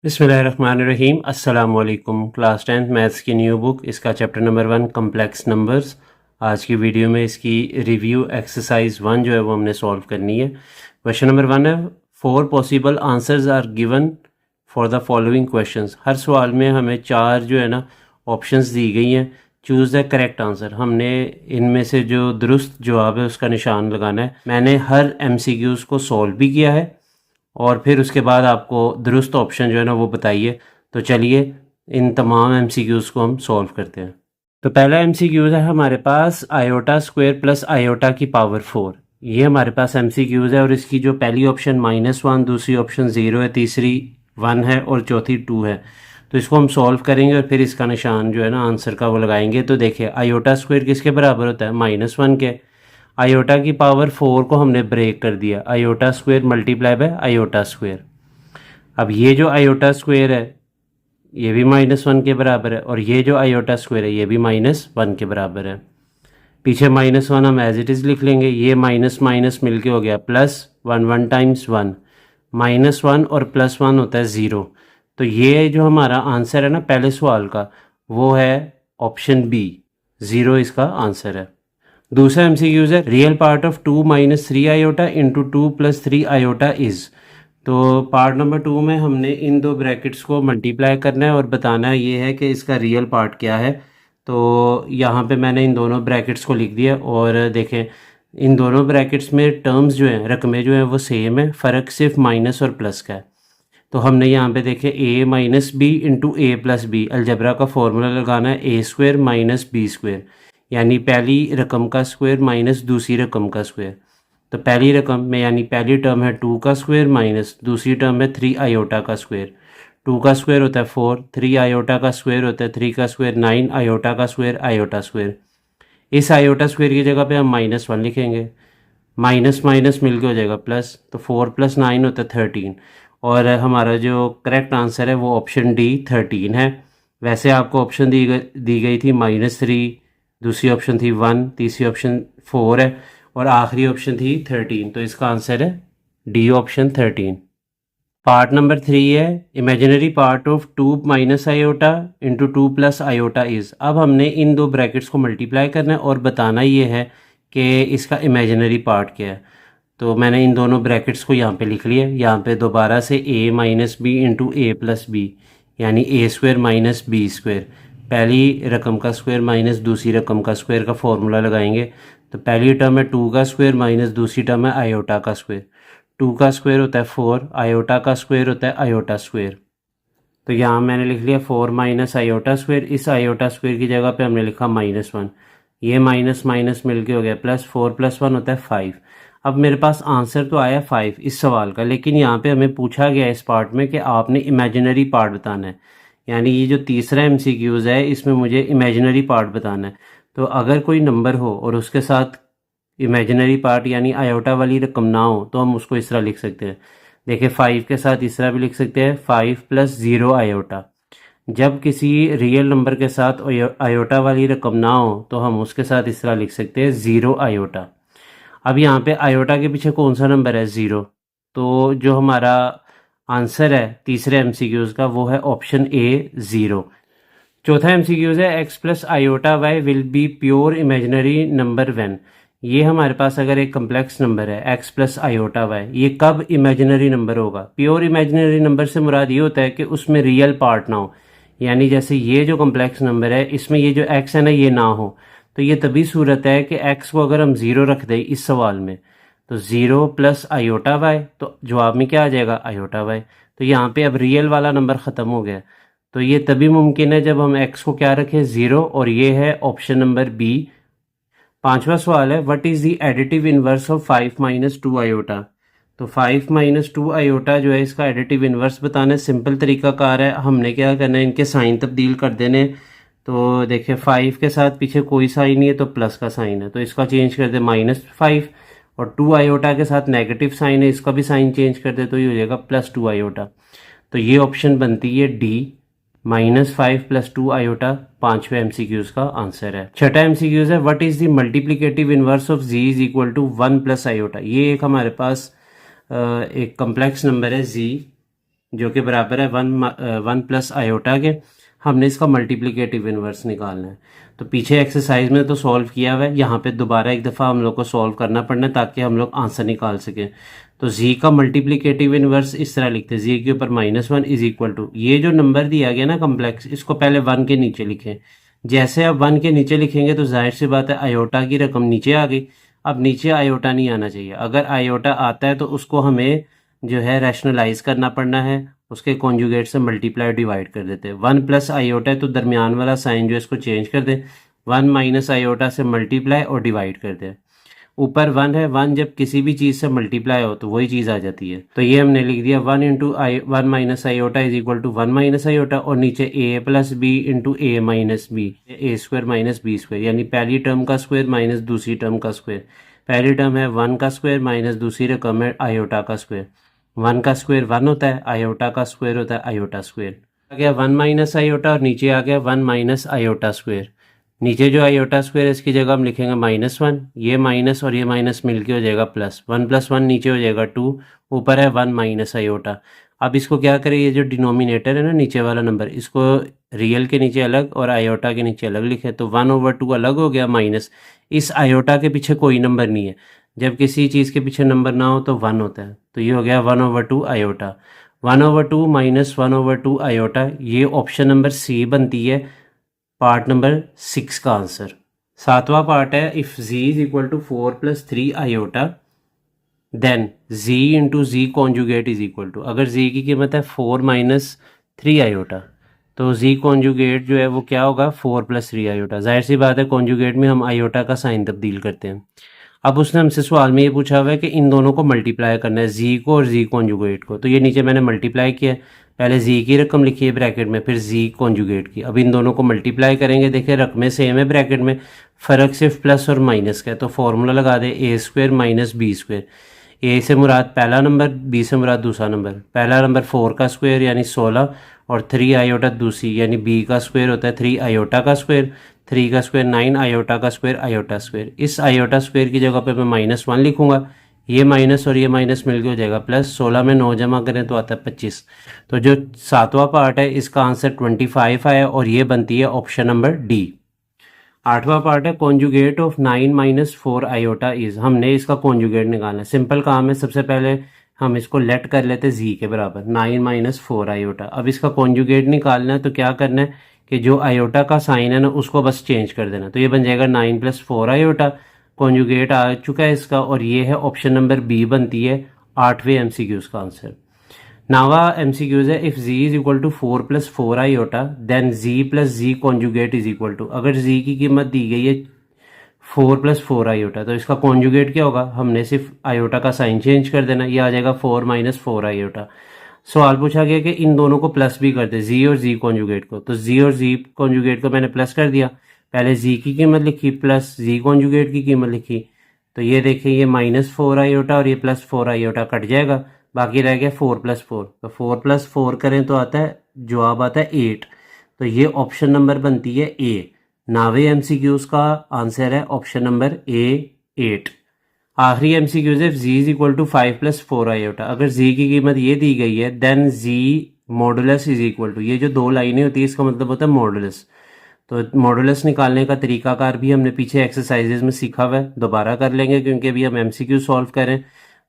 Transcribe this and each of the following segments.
बिस्मिल्लाहिर्रहमानिर्रहीम। अस्सलाम वालेकुम। क्लास 10th मैथ्स की न्यू बुक, इसका चैप्टर नंबर 1 कम्प्लेक्स नंबर्स। आज की वीडियो में इसकी रिव्यू एक्सरसाइज 1 जो है वो हमने सॉल्व करनी है। क्वेश्चन नंबर 1 है 4 possible answers are given for the following questions. हर सवाल में हमें 4 जो है ना ऑप्शंस दी गई हैं। Choose the correct answer. हमने इनमें से जो दुरुस्त जवाब है उसका निशान लगाना है। मैंने हर MCQs को सॉल्व भी किया है और फिर उसके बाद आपको दुरुस्त ऑप्शन जो है ना वो बताइए। तो चलिए इन तमाम MCQs को हम सॉल्व करते हैं। तो पहला MCQs है हमारे पास आयोटा स्क्वायर प्लस आयोटा की पावर 4। ये हमारे पास MCQs है और इसकी जो पहली ऑप्शन -1, दूसरी ऑप्शन 0 है, तीसरी 1 है और चौथी 2 है। तो इसको हम सॉल्व करेंगे और फिर इसका निशान जो है ना आंसर का वो लगाएंगे। तो देखिए आयोटा स्क्वायर किसके बराबर होता है? -1 के। आयोटा की पावर 4 को हमने ब्रेक कर दिया, iota square multiply by iota square. अब ये जो आयोटा स्क्वायर है ये भी -1 के बराबर है और ये जो आयोटा स्क्वायर है ये भी -1 के बराबर है। पीछे -1 हम एज इट इज़ लिख लेंगे। ये माइनस माइनस मिलके हो गया +1, 1 टाइम्स 1, -1 और +1 होता है 0। तो ये जो हमारा आंसर है ना पहले सवाल का वो है ऑप्शन बी, 0 इसका आंसर है। दूसरा MCQs है real part of 2 - 3 iota into 2 + 3 iota is. तो पार्ट नंबर 2 में हमने इन दो ब्रैकेट्स को मल्टीप्लाई करना है और बताना ये है कि इसका रियल पार्ट क्या है। तो यहाँ पे मैंने इन दोनों ब्रैकेट्स को लिख दिया और देखें इन दोनों ब्रैकेट्स में टर्म्स जो हैं, रकमें जो हैं वो सेम है, फ़र्क सिर्फ माइनस और प्लस का है। तो हमने यहाँ पे देखे a - b into a + b। Algebra का फॉर्मूला लगाना है a² - b², यानी पहली रकम का स्क्वायर माइनस दूसरी रकम का स्क्वायर। तो पहली रकम में यानी पहली टर्म है 2 का स्क्वायर माइनस दूसरी टर्म है 3 आयोटा का स्क्वायर। 2 का स्क्वायर होता है 4, 3 आयोटा का स्क्वायर होता है 3 का स्क्वायर 9, आयोटा का स्क्वायर आयोटा स्क्वायर। इस आयोटा स्क्वायर की जगह पे हम -1 लिखेंगे, माइनस माइनस मिल के हो जाएगा प्लस। तो 4 + 9 होता है 13 और हमारा जो करेक्ट आंसर है वो ऑप्शन डी 13 है। वैसे आपको ऑप्शन दी गई थी -3, दूसरी ऑप्शन थी 1, तीसरी ऑप्शन 4 है और आखिरी ऑप्शन थी 13। तो इसका आंसर है डी ऑप्शन 13। पार्ट नंबर 3 है imaginary part of 2 - iota into 2 + iota is. अब हमने इन दो ब्रैकेट्स को मल्टीप्लाई करना है और बताना ये है कि इसका इमेजिनरी पार्ट क्या है। तो मैंने इन दोनों ब्रैकेट्स को यहाँ पे लिख लिया। यहाँ पे दोबारा से a - b into a + b, यानी a² - b²। पहली रकम का स्क्वायर माइनस दूसरी रकम का स्क्वायर का फॉर्मूला लगाएंगे। तो पहली टर्म है 2 का स्क्वायर माइनस दूसरी टर्म है आयोटा का स्क्वायर। 2 का स्क्वायर होता है 4, आयोटा का स्क्वायर होता है आयोटा स्क्वायर। तो यहाँ मैंने लिख लिया 4 - आयोटा स्क्वायर। इस आयोटा स्क्वायर की जगह पे हमने लिखा -1। ये माइनस माइनस मिलके हो गया प्लस, 4 + 1 होता है 5। अब मेरे पास आंसर तो आया 5 इस सवाल का, लेकिन यहाँ पे हमें पूछा गया इस पार्ट में कि आपने इमेजिनरी पार्ट बताना है। यानी ये जो तीसरा MCQs है इसमें मुझे इमेजिनरी पार्ट बताना है। तो अगर कोई नंबर हो और उसके साथ इमेजिनरी पार्ट यानी आयोटा वाली रकम ना हो तो हम उसको इस तरह लिख सकते हैं। देखिए 5 के साथ इस तरह भी लिख सकते हैं 5 + 0 आयोटा। जब किसी रियल नंबर के साथ आयोटा वाली रकम ना हो तो हम उसके साथ इस तरह लिख सकते हैं 0 आयोटा। अब यहाँ पे आयोटा के पीछे कौन सा नंबर है? 0। तो जो हमारा आंसर है तीसरे MCQs का वो है ऑप्शन ए 0। चौथा MCQs है x + iota y will be pure imaginary number when. ये हमारे पास अगर एक कम्प्लेक्स नंबर है x + आयोटा y, ये कब इमेजिनरी नंबर होगा? प्योर इमेजिनरी नंबर से मुराद ये होता है कि उसमें रियल पार्ट ना हो। यानी जैसे ये जो कम्प्लेक्स नंबर है इसमें ये जो x है ना ये ना हो। तो ये तभी सूरत है कि x को अगर हम 0 रख दें इस सवाल में तो 0 + आयोटा y, तो जवाब में क्या आ जाएगा? Iota y। तो यहाँ पे अब रियल वाला नंबर ख़त्म हो गया। तो ये तभी मुमकिन है जब हम x को क्या रखें? 0, और ये है ऑप्शन नंबर बी। पांचवा सवाल है what is the additive inverse of 5 - 2 iota. तो 5 - 2 आयोटा जो है इसका एडिटिव इनवर्स बताना है। सिंपल तरीकाकार है, हमने क्या करना है इनके साइन तब्दील कर देने। तो देखिए 5 के साथ पीछे कोई साइन नहीं है तो प्लस का साइन है, तो इसका चेंज कर दे -5। और 2 आयोटा के साथ नेगेटिव साइन है, इसका भी साइन चेंज कर दे तो ये हो जाएगा +2 आयोटा। तो ये ऑप्शन बनती है डी, -5 + 2 आयोटा 5वें MCQs का आंसर है। छठा MCQs है what is the multiplicative inverse of z is equal to 1 + iota. ये एक हमारे पास एक कम्प्लेक्स नंबर है z, जो कि बराबर है 1 प्लस आयोटा के। हमने इसका मल्टीप्लिकेटिव इन्वर्स निकालना है। तो पीछे एक्सरसाइज में तो सॉल्व किया हुआ है, यहाँ पे दोबारा एक दफ़ा हम लोग को सॉल्व करना पड़ना है ताकि हम लोग आंसर निकाल सकें। तो z का मल्टीप्लिकेटिव इन्वर्स इस तरह लिखते हैं, z के ऊपर -1 इज इक्वल टू, ये जो नंबर दिया गया ना कम्प्लेक्स, इसको पहले 1 के नीचे लिखें। जैसे आप 1 के नीचे लिखेंगे तो जाहिर सी बात है आयोटा की रकम नीचे आ गई। अब नीचे आयोटा नहीं आना चाहिए, अगर आयोटा आता है तो उसको हमें जो है रैशनलाइज करना पड़ना है, उसके कॉन्जुगेट से मल्टीप्लाई डिवाइड कर देते हैं। 1 प्लस आयोटा है तो दरमियान वाला साइन जो है इसको चेंज कर दें, 1 माइनस आयोटा से मल्टीप्लाई और डिवाइड कर दें। ऊपर 1 है, 1 जब किसी भी चीज़ से मल्टीप्लाई हो तो वही चीज़ आ जाती है। तो ये हमने लिख दिया 1 into 1 minus iota is equal to 1 minus iota, और नीचे a plus b into a minus b, a square minus b square, यानी पहली टर्म का स्क्वायर माइनस दूसरी टर्म का स्क्वायर। पहली टर्म है 1 का स्क्वायर माइनस दूसरी रकम है आयोटा का स्क्वायर। 1 का स्क्वायर 1 होता है, आयोटा का स्क्वायर होता है आयोटा स्क्वायर। आ गया 1 माइनस आयोटा और नीचे आ गया 1 माइनस आयोटा स्क्वायर। नीचे जो आयोटा स्क्वायर है इसकी जगह हम लिखेंगे -1, ये माइनस और ये माइनस मिलके हो जाएगा प्लस, 1 प्लस 1 नीचे हो जाएगा 2, ऊपर है 1 माइनस आयोटा। अब इसको क्या करें, ये जो डिनोमिनेटर है ना नीचे वाला नंबर, इसको रियल के नीचे अलग और आयोटा के नीचे अलग लिखे, तो 1/2 अलग हो गया माइनस। इस आयोटा के पीछे कोई नंबर नहीं है, जब किसी चीज़ के पीछे नंबर ना हो तो 1 होता है, तो ये हो गया 1/2 आयोटा। 1/2 माइनस 1/2 आयोटा, ये ऑप्शन नंबर सी बनती है पार्ट नंबर 6 का आंसर। सातवां पार्ट है, if z is equal to 4 plus 3 iota then z into z conjugate is equal to, अगर z की कीमत है 4 माइनस 3 आयोटा तो z कॉन्जुगेट जो है वो क्या होगा 4 प्लस 3 आयोटा। जाहिर सी बात है कॉन्जुगेट में हम आयोटा का साइन तब्दील करते हैं। अब उसने हमसे सवाल में ये पूछा हुआ है कि इन दोनों को मल्टीप्लाई करना है, z को और z कॉन्जुगेट को। तो ये नीचे मैंने मल्टीप्लाई किया है, पहले z की रकम लिखी है ब्रैकेट में, फिर z कॉन्जुगेट की। अब इन दोनों को मल्टीप्लाई करेंगे, देखिए रकमें सेम है ब्रैकेट में, फ़र्क सिर्फ प्लस और माइनस का है। तो फॉर्मूला लगा दे a square minus b square. A से मुराद पहला नंबर, बी से मुराद दूसरा नंबर। पहला नंबर 4 का स्क्वायर यानी 16 और 3 आयोटा दूसरी, यानी बी का स्क्वायर होता है 3 आयोटा का स्क्वायर, 3 का स्क्वायर 9 आयोटा का स्क्वायर आयोटा स्क्वायर। इस आयोटा स्क्वायर की जगह पे मैं -1 लिखूंगा, ये माइनस और ये माइनस मिलकर हो जाएगा प्लस, 16 में 9 जमा करें तो आता है 25। तो जो सातवां पार्ट है इसका आंसर 25 आया और ये बनती है ऑप्शन नंबर डी। आठवां पार्ट है conjugate of 9 minus 4 iota is, हमने इसका कॉन्जुगेट निकालना है। सिंपल काम है, सबसे पहले हम इसको लेट कर लेते जी के बराबर 9 माइनस 4 आयोटा। अब इसका कॉन्जुगेट निकालना है तो क्या करना है कि जो आयोटा का साइन है ना उसको बस चेंज कर देना, तो ये बन जाएगा 9 प्लस 4 आयोटा। कॉन्जुगेट आ चुका है इसका और ये है ऑप्शन नंबर बी बनती है 8वें MCQs का आंसर। नावा MCQs है, if z is equal to 4 plus 4 iota then z plus z conjugate is equal to, अगर z की कीमत दी गई है 4 प्लस 4 आयोटा तो इसका कॉन्जुगेट क्या होगा, हमने सिर्फ आयोटा का साइन चेंज कर देना, ये आ जाएगा 4 माइनस 4 आयोटा। सवाल पूछा गया कि इन दोनों को प्लस भी कर दे, z और z कॉन्जुगेट को, तो z और z कॉन्जुगेट को मैंने प्लस कर दिया, पहले z की कीमत लिखी प्लस z कॉन्जुगेट की कीमत लिखी, तो ये देखिए ये -4 आयोटा और ये +4 आयोटा कट जाएगा, बाकी रह गया 4 प्लस 4, तो 4 प्लस 4 करें तो आता है, जवाब आता है 8। तो ये ऑप्शन नंबर बनती है ए। 9वें MCQs का आंसर है ऑप्शन नंबर ए 8। आखिरी MCQs है, z is equal to 5 plus 4 iota, अगर z की कीमत ये दी गई है then z modulus is equal to, ये जो दो लाइनें होती है इसका मतलब होता है मॉडुलस। तो मॉडुलस निकालने का तरीकाकार भी हमने पीछे एक्सरसाइजेज में सीखा हुआ है, दोबारा कर लेंगे क्योंकि अभी हम MCQ सॉल्व करें।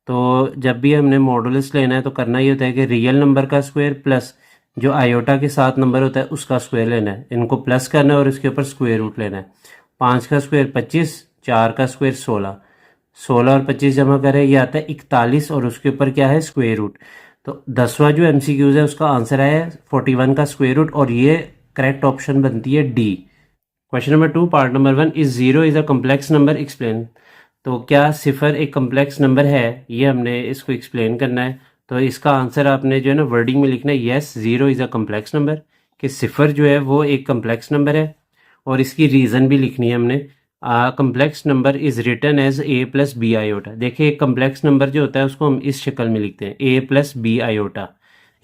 तो जब भी हमने मॉडुलस लेना है तो करना ये होता है कि रियल नंबर का स्क्वायर प्लस जो आयोटा के साथ नंबर होता है उसका स्क्वायर लेना है, इनको प्लस करना है और इसके ऊपर स्क्वायर रूट लेना है। 5 का स्क्वायर 25, 4 का स्क्वायर 16, 16 और 25 जमा करें ये आता है 41 और उसके ऊपर क्या है स्क्वायर रूट। तो 10वां जो MCQs है उसका आंसर आया 41 का स्क्वायर रूट और ये करेक्ट ऑप्शन बनती है D. Question number 2 part number 1, is 0 is a complex number explain. तो क्या सिफर एक कम्प्लेक्स नंबर है, ये हमने इसको एक्सप्लेन करना है। तो इसका आंसर आपने जो है ना वर्डिंग में लिखना है, yes 0 is a complex number, कि सिफर जो है वो एक कम्प्लेक्स नंबर है और इसकी रीज़न भी लिखनी है हमने। Complex number is written as a plus b iota. देखिए एक कम्प्लेक्स नंबर जो होता है उसको हम इस शक्ल में लिखते हैं a प्लस बी आयोटा,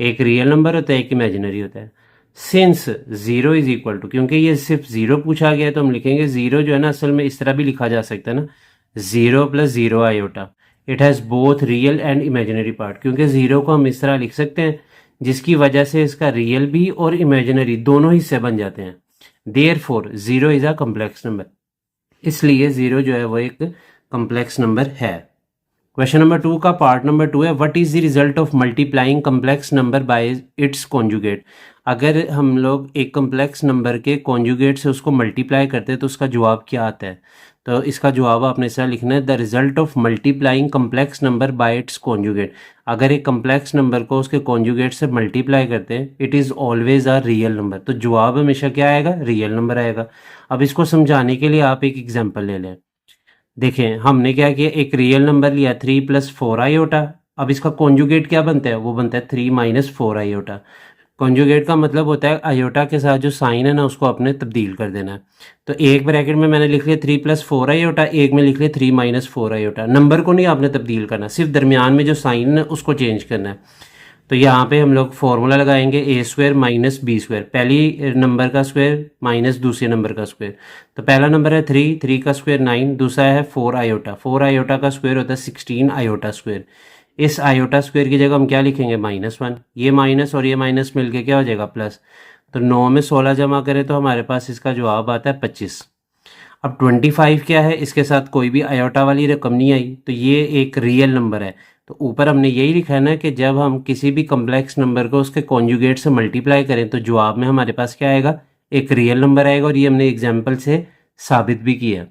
एक रियल नंबर होता है एक इमेजिनरी होता है। सिंस 0 इज इक्वल टू, क्योंकि ये सिर्फ 0 पूछा गया है तो हम लिखेंगे 0 जो है ना असल में इस तरह भी लिखा जा सकता है ना, 0 plus 0 iota, it has both real and imaginary part. क्योंकि 0 को हम इस तरह लिख सकते हैं जिसकी वजह से इसका रियल भी और इमेजिनरी दोनों हिस्से बन जाते हैं। Therefore zero is a complex number, इसलिए ज़ीरो जो है वो एक कम्प्लेक्स नंबर है। क्वेश्चन नंबर 2 का पार्ट नंबर 2 है, what is the result of multiplying complex number by it's conjugate. अगर हम लोग एक कम्प्लेक्स नंबर के कॉन्जुगेट से उसको मल्टीप्लाई करते हैं तो उसका जवाब क्या आता है। तो इसका जवाब आपने इस तरह लिखना है, the result of multiplying complex number by it's conjugate. अगर एक कम्प्लेक्स नंबर को उसके कॉन्जुगेट से मल्टीप्लाई करते हैं, it is always a real number, तो जवाब हमेशा क्या आएगा, रियल नंबर आएगा। अब इसको समझाने के लिए आप एक एग्जाम्पल ले लें। देखें हमने क्या किया, एक रियल नंबर लिया 3 + 4 आयोटा। अब इसका कॉन्जुगेट क्या बनता है, वो बनता है 3 - 4 आयोटा। कॉन्जुगेट का मतलब होता है आयोटा के साथ जो साइन है ना उसको आपने तब्दील कर देना है। तो एक ब्रैकेट में मैंने लिख लिया 3 + 4 आयोटा, एक में लिख लिया 3 - 4 आयोटा। नंबर को नहीं आपने तब्दील करना, सिर्फ दरमियान में जो साइन है उसको चेंज करना है। तो यहाँ पे हम लोग फॉर्मूला लगाएंगे a² - b², पहली नंबर का स्क्वायर माइनस दूसरे नंबर का स्क्वायर। तो पहला नंबर है 3, 3 का स्क्वायर 9, दूसरा है 4 आयोटा, 4 आयोटा का स्क्वायर होता है 16 आयोटा स्क्वायर। इस आयोटा स्क्वायर की जगह हम क्या लिखेंगे, -1। ये माइनस और ये माइनस मिलके क्या हो जाएगा, प्लस। तो 9 में 16 जमा करें तो हमारे पास इसका जवाब आता है 25। अब 25 क्या है, इसके साथ कोई भी आयोटा वाली रकम नहीं आई, तो ये एक रियल नंबर है। तो ऊपर हमने यही लिखा है ना कि जब हम किसी भी कम्प्लेक्स नंबर को उसके कॉन्जुगेट से मल्टीप्लाई करें तो जवाब में हमारे पास क्या आएगा, एक रियल नंबर आएगा, और ये हमने एग्जाम्पल से साबित भी किया।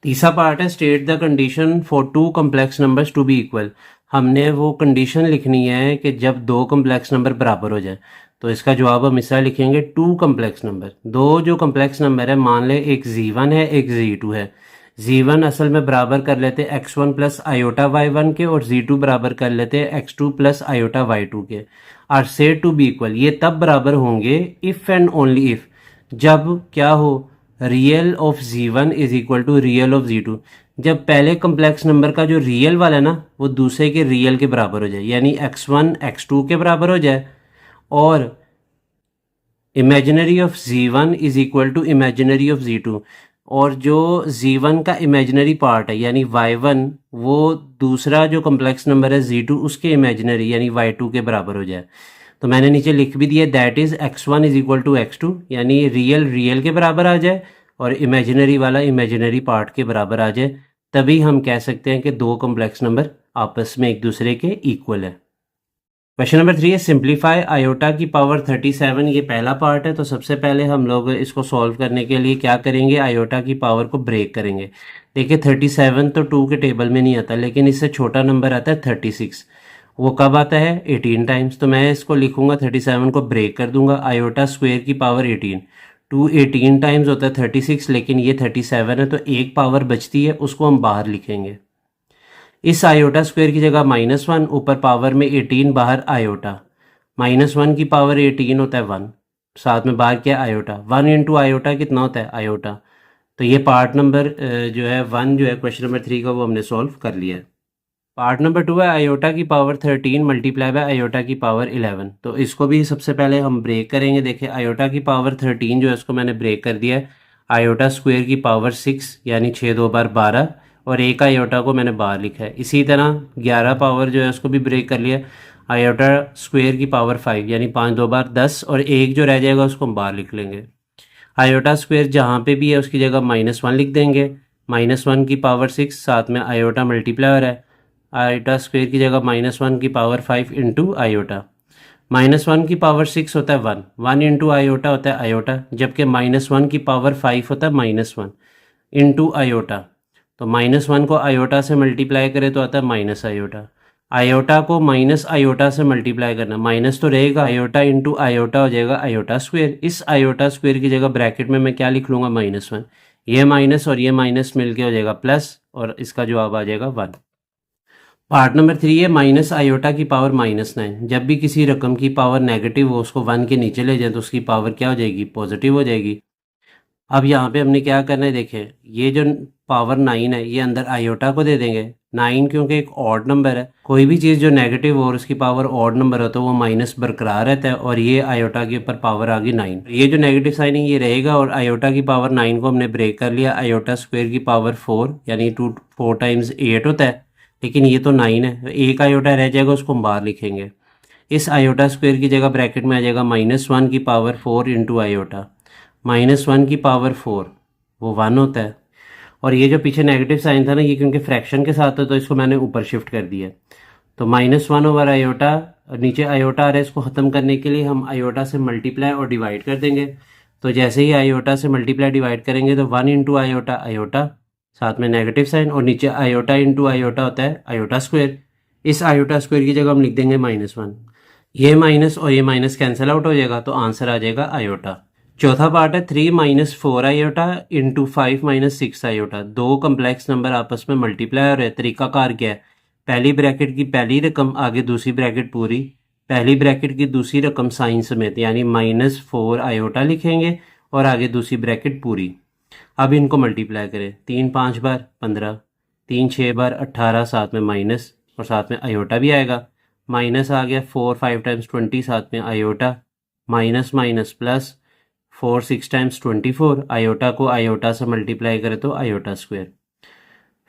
तीसरा पार्ट है, state the condition for 2 complex numbers to be equal. हमने वो कंडीशन लिखनी है कि जब 2 कम्प्लेक्स नंबर बराबर हो जाए। तो इसका जवाब हम इस तरह लिखेंगे, 2 कम्प्लेक्स नंबर, दो जो कम्प्लेक्स नंबर है, मान ले एक z1 है एक z2 है। z1 असल में बराबर कर लेते x1 + आयोटा y1 के, और z2 बराबर कर लेते x2 + आयोटा y2 के। Are said to be equal, ये तब बराबर होंगे इफ़ एंड ओनली इफ़, जब क्या हो, real of z1 is equal to real of z2। जब पहले कम्प्लेक्स नंबर का जो रियल वाला है ना वो दूसरे के रियल के बराबर हो जाए, यानी x1 x2 के बराबर हो जाए, और imaginary of z1 is equal to imaginary of z2, और जो z1 का इमेजिनरी पार्ट है यानी y1, वो दूसरा जो कम्प्लेक्स नंबर है z2 उसके इमेजिनरी यानी y2 के बराबर हो जाए। तो मैंने नीचे लिख भी दिया, that is x1 is equal to x2, यानी रियल रियल के बराबर आ जाए और इमेजिनरी वाला इमेजिनरी पार्ट के बराबर आ जाए, तभी हम कह सकते हैं कि दो कम्प्लेक्स नंबर आपस में एक दूसरे के इक्वल है। क्वेश्चन नंबर 3 है, सिंप्लीफाई आयोटा की पावर 37। ये पहला पार्ट है। तो सबसे पहले हम लोग इसको सॉल्व करने के लिए क्या करेंगे, आयोटा की पावर को ब्रेक करेंगे। देखिए 37 तो 2 के टेबल में नहीं आता, लेकिन इससे छोटा नंबर आता है 36। वो कब आता है, 18 टाइम्स। तो मैं इसको लिखूंगा 37 को ब्रेक कर दूंगा, आयोटा स्क्वायर की पावर 18। 2 18 टाइम्स होता है 36, लेकिन ये 37 है तो एक पावर बचती है, उसको हम बाहर लिखेंगे। इस आयोटा स्क्वायर की जगह -1, ऊपर पावर में 18, बाहर आयोटा। -1 की पावर 18 होता है 1, साथ में बाहर क्या आयोटा, 1 इंटू आयोटा कितना होता है, आयोटा। तो ये पार्ट नंबर जो है 1 जो है क्वेश्चन नंबर 3 का, वो हमने सॉल्व कर लिया है। पार्ट नंबर 2 है, आयोटा की पावर 13 मल्टीप्लाई बाय आयोटा की पावर 11। तो इसको भी सबसे पहले हम ब्रेक करेंगे। देखिए आयोटा की पावर 13 जो है इसको मैंने ब्रेक कर दिया है, आयोटा स्क्वायर की पावर 6 यानी 6 2 बार 12, और एक आयोटा को मैंने बाहर लिखा है। इसी तरह 11 पावर जो है उसको भी ब्रेक कर लिया, आयोटा स्क्वायर की पावर 5 यानी 5 2 बार 10, और एक जो रह जाएगा उसको हम बाहर लिख लेंगे। आयोटा स्क्वायर जहाँ पे भी है उसकी जगह -1 लिख देंगे, -1 की पावर 6, साथ में आयोटा मल्टीप्लाई हो रहा है, आयोटा स्क्वायर की जगह -1 की पावर 5 इंटू आयोटा। -1 की पावर 6 होता है 1, 1 इंटू आयोटा होता है आयोटा, जबकि -1 की पावर 5 होता है -1 इंटू आयोटा। तो -1 को आयोटा से मल्टीप्लाई करें तो आता है माइनस आयोटा, आयोटा को माइनस आयोटा से मल्टीप्लाई करना, माइनस तो रहेगा, आयोटा इंटू आयोटा हो जाएगा आयोटा स्क्वायर। इस आयोटा स्क्वायर की जगह ब्रैकेट में मैं क्या लिख लूँगा, -1, ये माइनस और ये माइनस मिलके हो जाएगा प्लस, और इसका जवाब आ जाएगा 1। पार्ट नंबर 3 है, माइनस आयोटा की पावर -9। जब भी किसी रकम की पावर नेगेटिव हो उसको 1 के नीचे ले जाए तो उसकी पावर क्या हो जाएगी, पॉजिटिव हो जाएगी। अब यहाँ पे हमने क्या करना है, देखें ये जो पावर 9 है ये अंदर आयोटा को दे देंगे। 9 क्योंकि एक ऑड नंबर है, कोई भी चीज़ जो नेगेटिव हो और उसकी पावर ऑड नंबर हो तो वो माइनस बरकरार रहता है, और ये आयोटा के ऊपर पावर आ गई 9। ये जो नेगेटिव साइन है ये रहेगा, और आयोटा की पावर 9 को हमने ब्रेक कर लिया, आयोटा स्क्वायर की पावर 4 यानी 4 टाइम्स 8 होता है, लेकिन ये तो 9 है, एक आयोटा रह जाएगा उसको हम बाहर लिखेंगे। इस आयोटा स्क्वायर की जगह ब्रैकेट में आ जाएगा -1 की पावर 4 इंटू आयोटा। -1 की पावर 4 वो 1 होता है, और ये जो पीछे नेगेटिव साइन था ना, ये क्योंकि फ्रैक्शन के साथ है तो इसको मैंने ऊपर शिफ्ट कर दिया। तो -1 ओवर आयोटा, नीचे आयोटा आ रहा है, इसको ख़त्म करने के लिए हम आयोटा से मल्टीप्लाई और डिवाइड कर देंगे। तो जैसे ही आयोटा से मल्टीप्लाई डिवाइड करेंगे तो 1 इंटू आयोटा आयोटा, साथ में नेगेटिव साइन, और नीचे आयोटा इंटू आयोटा होता है आयोटा स्क्वायर। इस आयोटा स्क्वायर की जगह हम लिख देंगे -1। ये माइनस और ये माइनस कैंसिल आउट हो जाएगा, तो आंसर आ जाएगा आयोटा। चौथा पार्ट है 3 - 4 आयोटा इंटू 5 - 6 आयोटा। दो कम्प्लेक्स नंबर आपस में मल्टीप्लाई हो रहे हैं। तरीकाकार क्या है, पहली ब्रैकेट की पहली रकम आगे दूसरी ब्रैकेट पूरी, पहली ब्रैकेट की दूसरी रकम साइन समेत, यानी -4 आयोटा लिखेंगे और आगे दूसरी ब्रैकेट पूरी। अब इनको मल्टीप्लाई करें, 3 5 बार 15, 3 6 बार 18, साथ में माइनस और साथ में आयोटा भी आएगा। माइनस आ गया, 4 5 टाइम्स 20, साथ में iota, minus minus plus, 4 6 times 24, iota को आयोटा से मल्टीप्लाई करें तो iota square.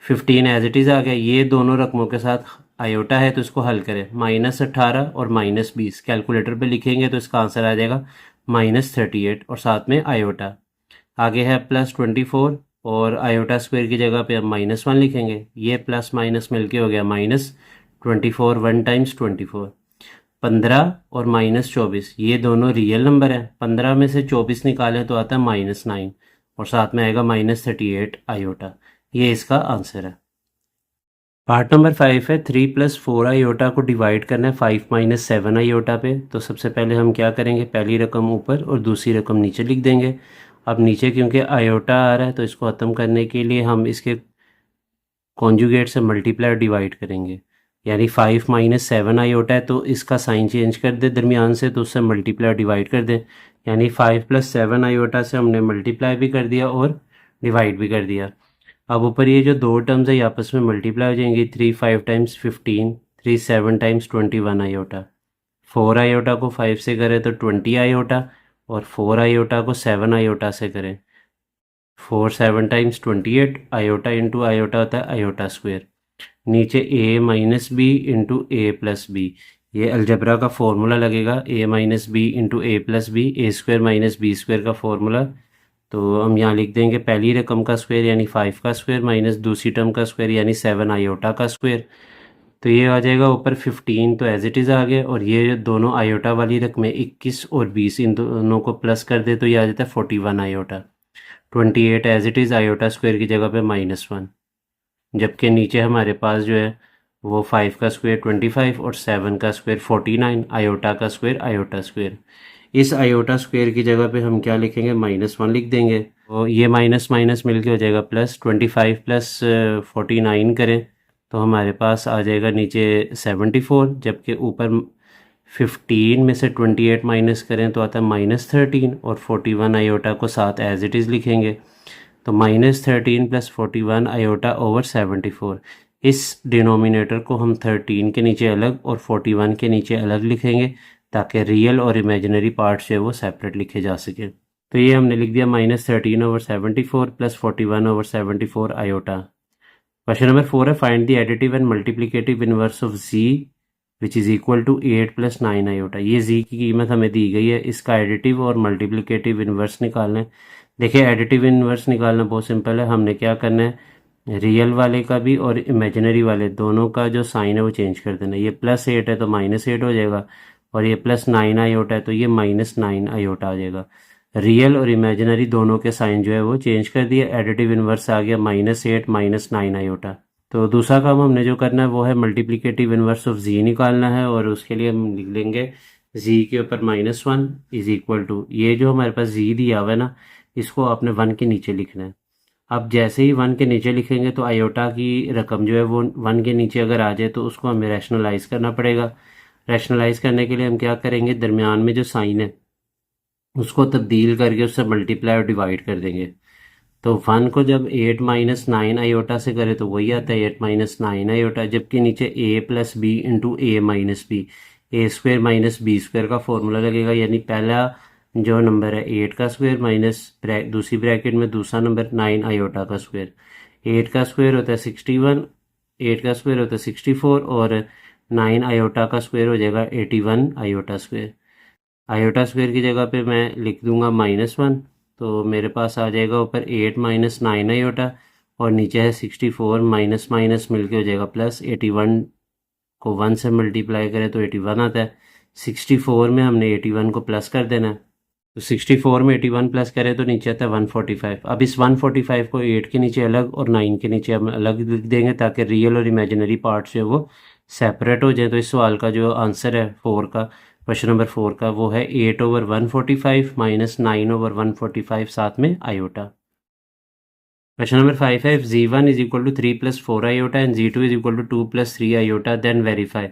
15 as it is आ गया। ये दोनों रकमों के साथ आयोटा है तो इसको हल करें, -18 और -20 कैलकुलेटर पे लिखेंगे तो इसका आंसर आ जाएगा -38 और साथ में आयोटा। आगे है +24 और आयोटा स्क्वायर की जगह पे हम -1 लिखेंगे। ये प्लस माइनस मिलके हो गया -24, 1 टाइम्स 24, 15 और -24, ये दोनों रियल नंबर हैं। 15 में से 24 निकालें तो आता है -9 और साथ में आएगा -38 आयोटा। ये इसका आंसर है। पार्ट नंबर 5 है 3 + 4 आयोटा को डिवाइड करना है 5 - 7 आयोटा पे। तो सबसे पहले हम क्या करेंगे, पहली रकम ऊपर और दूसरी रकम नीचे लिख देंगे। अब नीचे क्योंकि आयोटा आ रहा है तो इसको ख़त्म करने के लिए हम इसके कॉन्जुगेट से मल्टीप्लाई और डिवाइड करेंगे, यानी 5 - 7 आयोटा है तो इसका साइन चेंज कर दे दरमियान से, तो उससे मल्टीप्लाई और डिवाइड कर दें, यानी 5 + 7 आयोटा से हमने मल्टीप्लाई भी कर दिया और डिवाइड भी कर दिया। अब ऊपर ये जो दो टर्म्स है ये आपस में मल्टीप्लाई हो जाएंगी, 3 5 टाइम्स 15, 3 7 टाइम्स 21 आयोटा। 4 आयोटा को 5 से करें तो 20 आयोटा, और 4 आयोटा को 7 आयोटा से करें 4 7 टाइम्स 28 आयोटा इंटू आयोटा होता है आयोटा स्क्वायर। नीचे a - b इंटू a+b, ये अलजबरा का फॉर्मूला लगेगा, a - b into a+b, a² - b² का फॉर्मूला। तो हम यहाँ लिख देंगे पहली रकम का स्क्वायर यानी 5 का स्क्वायर माइनस दूसरी टर्म का स्क्वायर यानी 7 आयोटा का स्क्वायर। तो ये आ जाएगा ऊपर 15 तो एज इट इज़ आ गया, और ये दोनों आयोटा वाली रकमें 21 और 20 इन दोनों को प्लस कर दे तो ये आ जाता है 41 iota. 28 as it is iota square की जगह पे -1, जबकि नीचे हमारे पास जो है वो 5 का स्क्वायर 25 और 7 का स्क्वायर 49, आयोटा का स्क्वायर आयोटा स्क्वायर। इस आयोटा स्क्वायर की जगह पे हम क्या लिखेंगे, -1 लिख देंगे, और ये माइनस माइनस मिलके हो जाएगा प्लस। 25 + 49 करें तो हमारे पास आ जाएगा नीचे 74, जबकि ऊपर 15 में से 28 माइनस करें तो आता है -13, और 41 आयोटा को साथ एज इट इज़ लिखेंगे तो -13 + 41 आयोटा ओवर 74। इस डिनोमिनेटर को हम 13 के नीचे अलग और 41 के नीचे अलग लिखेंगे ताकि रियल और इमेजिनरी पार्ट्स जो है वो सेपरेट लिखे जा सके। तो ये हमने लिख दिया -13 over 74 + 41 over 74 iota. Question number 4 है find the additive and multiplicative inverse of z which is equal to 8 + 9 iota. ये z की कीमत हमें दी गई है, इसका एडिटिव और मल्टीप्लिकेटिव इनवर्स निकालना है। देखिए एडिटिव इनवर्स निकालना बहुत सिंपल है, हमने क्या करना है, रियल वाले का भी और इमेजिनरी वाले दोनों का जो साइन है वो चेंज कर देना है। ये +8 है तो -8 हो जाएगा, और ये +9 आयोटा है तो ये -9 आयोटा आ जाएगा। रियल और इमेजिनरी दोनों के साइन जो है वो चेंज कर दिया, एडिटिव इनवर्स आ गया -8 -9 आयोटा। तो दूसरा काम हमने जो करना है वो है मल्टीप्लिकेटिव इनवर्स ऑफ z निकालना है, और उसके लिए हम लिख लेंगे z के ऊपर -1 इज़ इक्वल टू, ये जो हमारे पास z दिया हुआ है ना, इसको आपने 1 के नीचे लिखना है। अब जैसे ही 1 के नीचे लिखेंगे तो आयोटा की रकम जो है वो 1 के नीचे अगर आ जाए तो उसको हमें रैशनलाइज करना पड़ेगा। रैशनलाइज करने के लिए हम क्या करेंगे, दरमियान में जो साइन है उसको तब्दील करके उससे मल्टीप्लाई और डिवाइड कर देंगे। तो 1 को जब 8 - 9 आयोटा से करें तो वही आता है 8 - 9 आयोटा, जबकि नीचे a + b into a - b, a² - b² का फॉर्मूला लगेगा, यानी पहला जो नंबर है 8 का स्क्वायर माइनस दूसरी ब्रैकेट में दूसरा नंबर 9 आयोटा का स्क्वायर। 8 का स्क्वायर होता है 61, 8 का स्क्वायर होता है 64, और 9 आयोटा का स्क्वायर हो जाएगा 81 आयोटा स्क्वायर। आयोटा स्क्वायर की जगह पे मैं लिख दूंगा -1, तो मेरे पास आ जाएगा ऊपर 8 - 9 आयोटा और नीचे है 64, माइनस माइनस मिलके हो जाएगा प्लस। 81 को 1 से मल्टीप्लाई करें तो 81 आता है। 64 में हमने 81 को प्लस कर देना है, तो 64 में 81 प्लस करें तो नीचे आता है 145। अब इस 145 को 8 के नीचे अलग और 9 के नीचे हम अलग लिख देंगे ताकि रियल और इमेजिनरी पार्ट्स जो है वो सेपरेट हो जाए। तो इस सवाल का जो आंसर है 4 का, क्वेश्चन नंबर 4 का, वो है 8/145 माइनस 9/145 साथ में आयोटा। क्वेश्चन नंबर 5 है z1 is equal to 3 + 4 iota and z2 is equal to 2 + 3 iota then verify.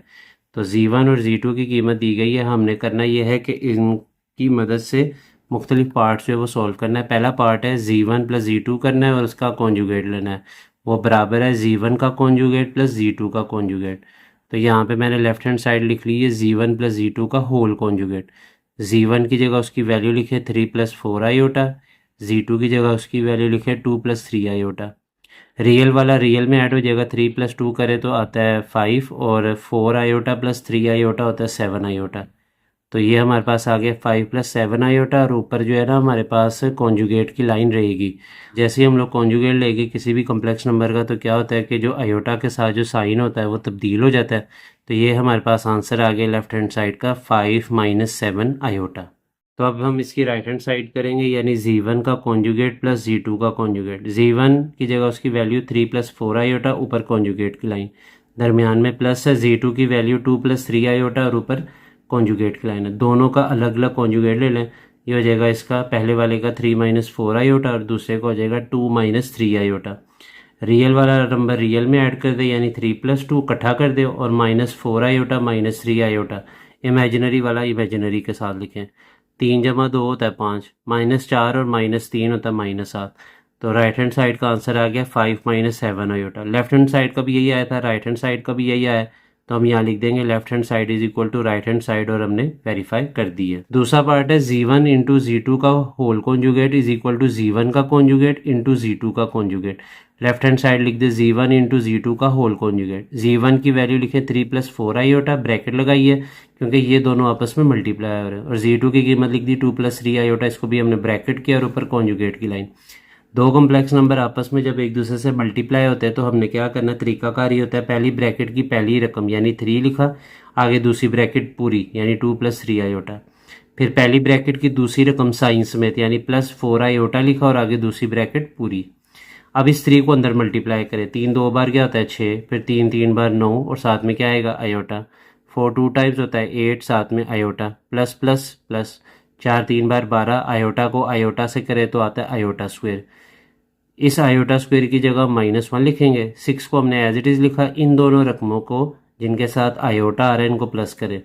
तो z1 और z2 की कीमत दी गई है, हमने करना ये है कि इनकी मदद से मुख्तलिफ पार्ट्स जो है वो सॉल्व करना है। पहला पार्ट है z1 + z2 करना है और उसका कॉन्जुगेट लेना है, वो बराबर है z1 का कॉन्जुगेट प्लस z2 का कॉन्जुगेट। तो यहाँ पे मैंने लेफ्ट हैंड साइड लिख ली है z1 + z2 का होल कॉन्जुगेट। z1 की जगह उसकी वैल्यू लिखे 3 + 4 आयोटा, z2 की जगह उसकी वैल्यू लिखे 2 + 3 आयोटा। रियल वाला रियल में ऐड हो जाएगा, 3 + 2 करे तो आता है 5 और 4 आयोटा प्लस 3 आयोटा होता है 7 आयोटा। तो ये हमारे पास आ गया 5 + 7 आयोटा और ऊपर जो है ना हमारे पास कॉन्जुगेट की लाइन रहेगी। जैसे ही हम लोग कॉन्जुगेट लेंगे किसी भी कम्प्लेक्स नंबर का, तो क्या होता है कि जो आयोटा के साथ जो साइन होता है वो तब्दील हो जाता है। तो ये हमारे पास आंसर आ गया लेफ्ट हैंड साइड का 5 - 7 आयोटा। तो अब हम इसकी राइट हैंड साइड करेंगे, यानी z1 का कॉन्जुगेट प्लस z2 का कॉन्जुगेट। z1 की जगह उसकी वैल्यू 3 + 4 आयोटा, ऊपर कॉन्जुगेट की लाइन, दरमियान में प्लस है। z2 की वैल्यू 2 + 3 आयोटा और ऊपर कॉन्जुगेट की लाइन है। दोनों का अलग अलग कॉन्जुगेट ले लें। ये हो जाएगा इसका पहले वाले का 3 - 4 आयोटा और दूसरे का हो जाएगा 2 - 3 आयोटा। रियल वाला नंबर रियल में ऐड कर दे, यानी 3 + 2 इकट्ठा कर दे और -4 आयोटा -3 आयोटा। इमेजिनरी वाला इमेजिनरी के साथ लिखें। 3 + 2 होता है 5, -4 और -3 होता है -7। तो राइट हैंड साइड का आंसर आ गया 5 - 7 आयोटा। लेफ्ट हैंड साइड का भी यही आया था, राइट हैंड साइड का भी यही आया, तो हम यहाँ लिख देंगे left hand side is equal to right hand side और हमने वेरीफाई कर दी है। दूसरा पार्ट है z1 × z2 का whole conjugate is equal to z1 का कॉन्जुगेट इंटू z2 का कॉन्जुगेट। लेफ्ट हैंड साइड लिख दे z1 × z2 का होल कॉन्जुगेट। z1 की वैल्यू लिखे 3 + 4 आयोटा, ब्रैकेट लगाइए क्योंकि ये दोनों आपस में मल्टीप्लाई हो रहे हैं, और z2 की कीमत लिख दी 2 + 3 आयोटा, इसको भी हमने ब्रैकेट किया और ऊपर कॉन्जुगेट की लाइन। दो कॉम्प्लेक्स नंबर आपस में जब एक दूसरे से मल्टीप्लाई होते हैं तो हमने क्या करना, तरीकाकार ये होता है, पहली ब्रैकेट की पहली रकम यानी 3 लिखा, आगे दूसरी ब्रैकेट पूरी यानी 2 + 3 आयोटा, फिर पहली ब्रैकेट की दूसरी रकम साइन समेत यानी +4 आयोटा लिखा और आगे दूसरी ब्रैकेट पूरी। अब इस 3 को अंदर मल्टीप्लाई करें, 3 2 बार क्या होता है 6, फिर 3 3 बार 9 और साथ में क्या आएगा आयोटा। 4 2 टाइम्स होता है 8, साथ में आयोटा, प्लस प्लस प्लस। 4 3 बार 12, आयोटा को आयोटा से करें तो आता है आयोटा स्क्वायर। इस आयोटा स्क्वायर की जगह -1 लिखेंगे। 6 को हमने एज इट इज़ लिखा। इन दोनों रकमों को जिनके साथ आयोटा आ रहा है इनको प्लस करें।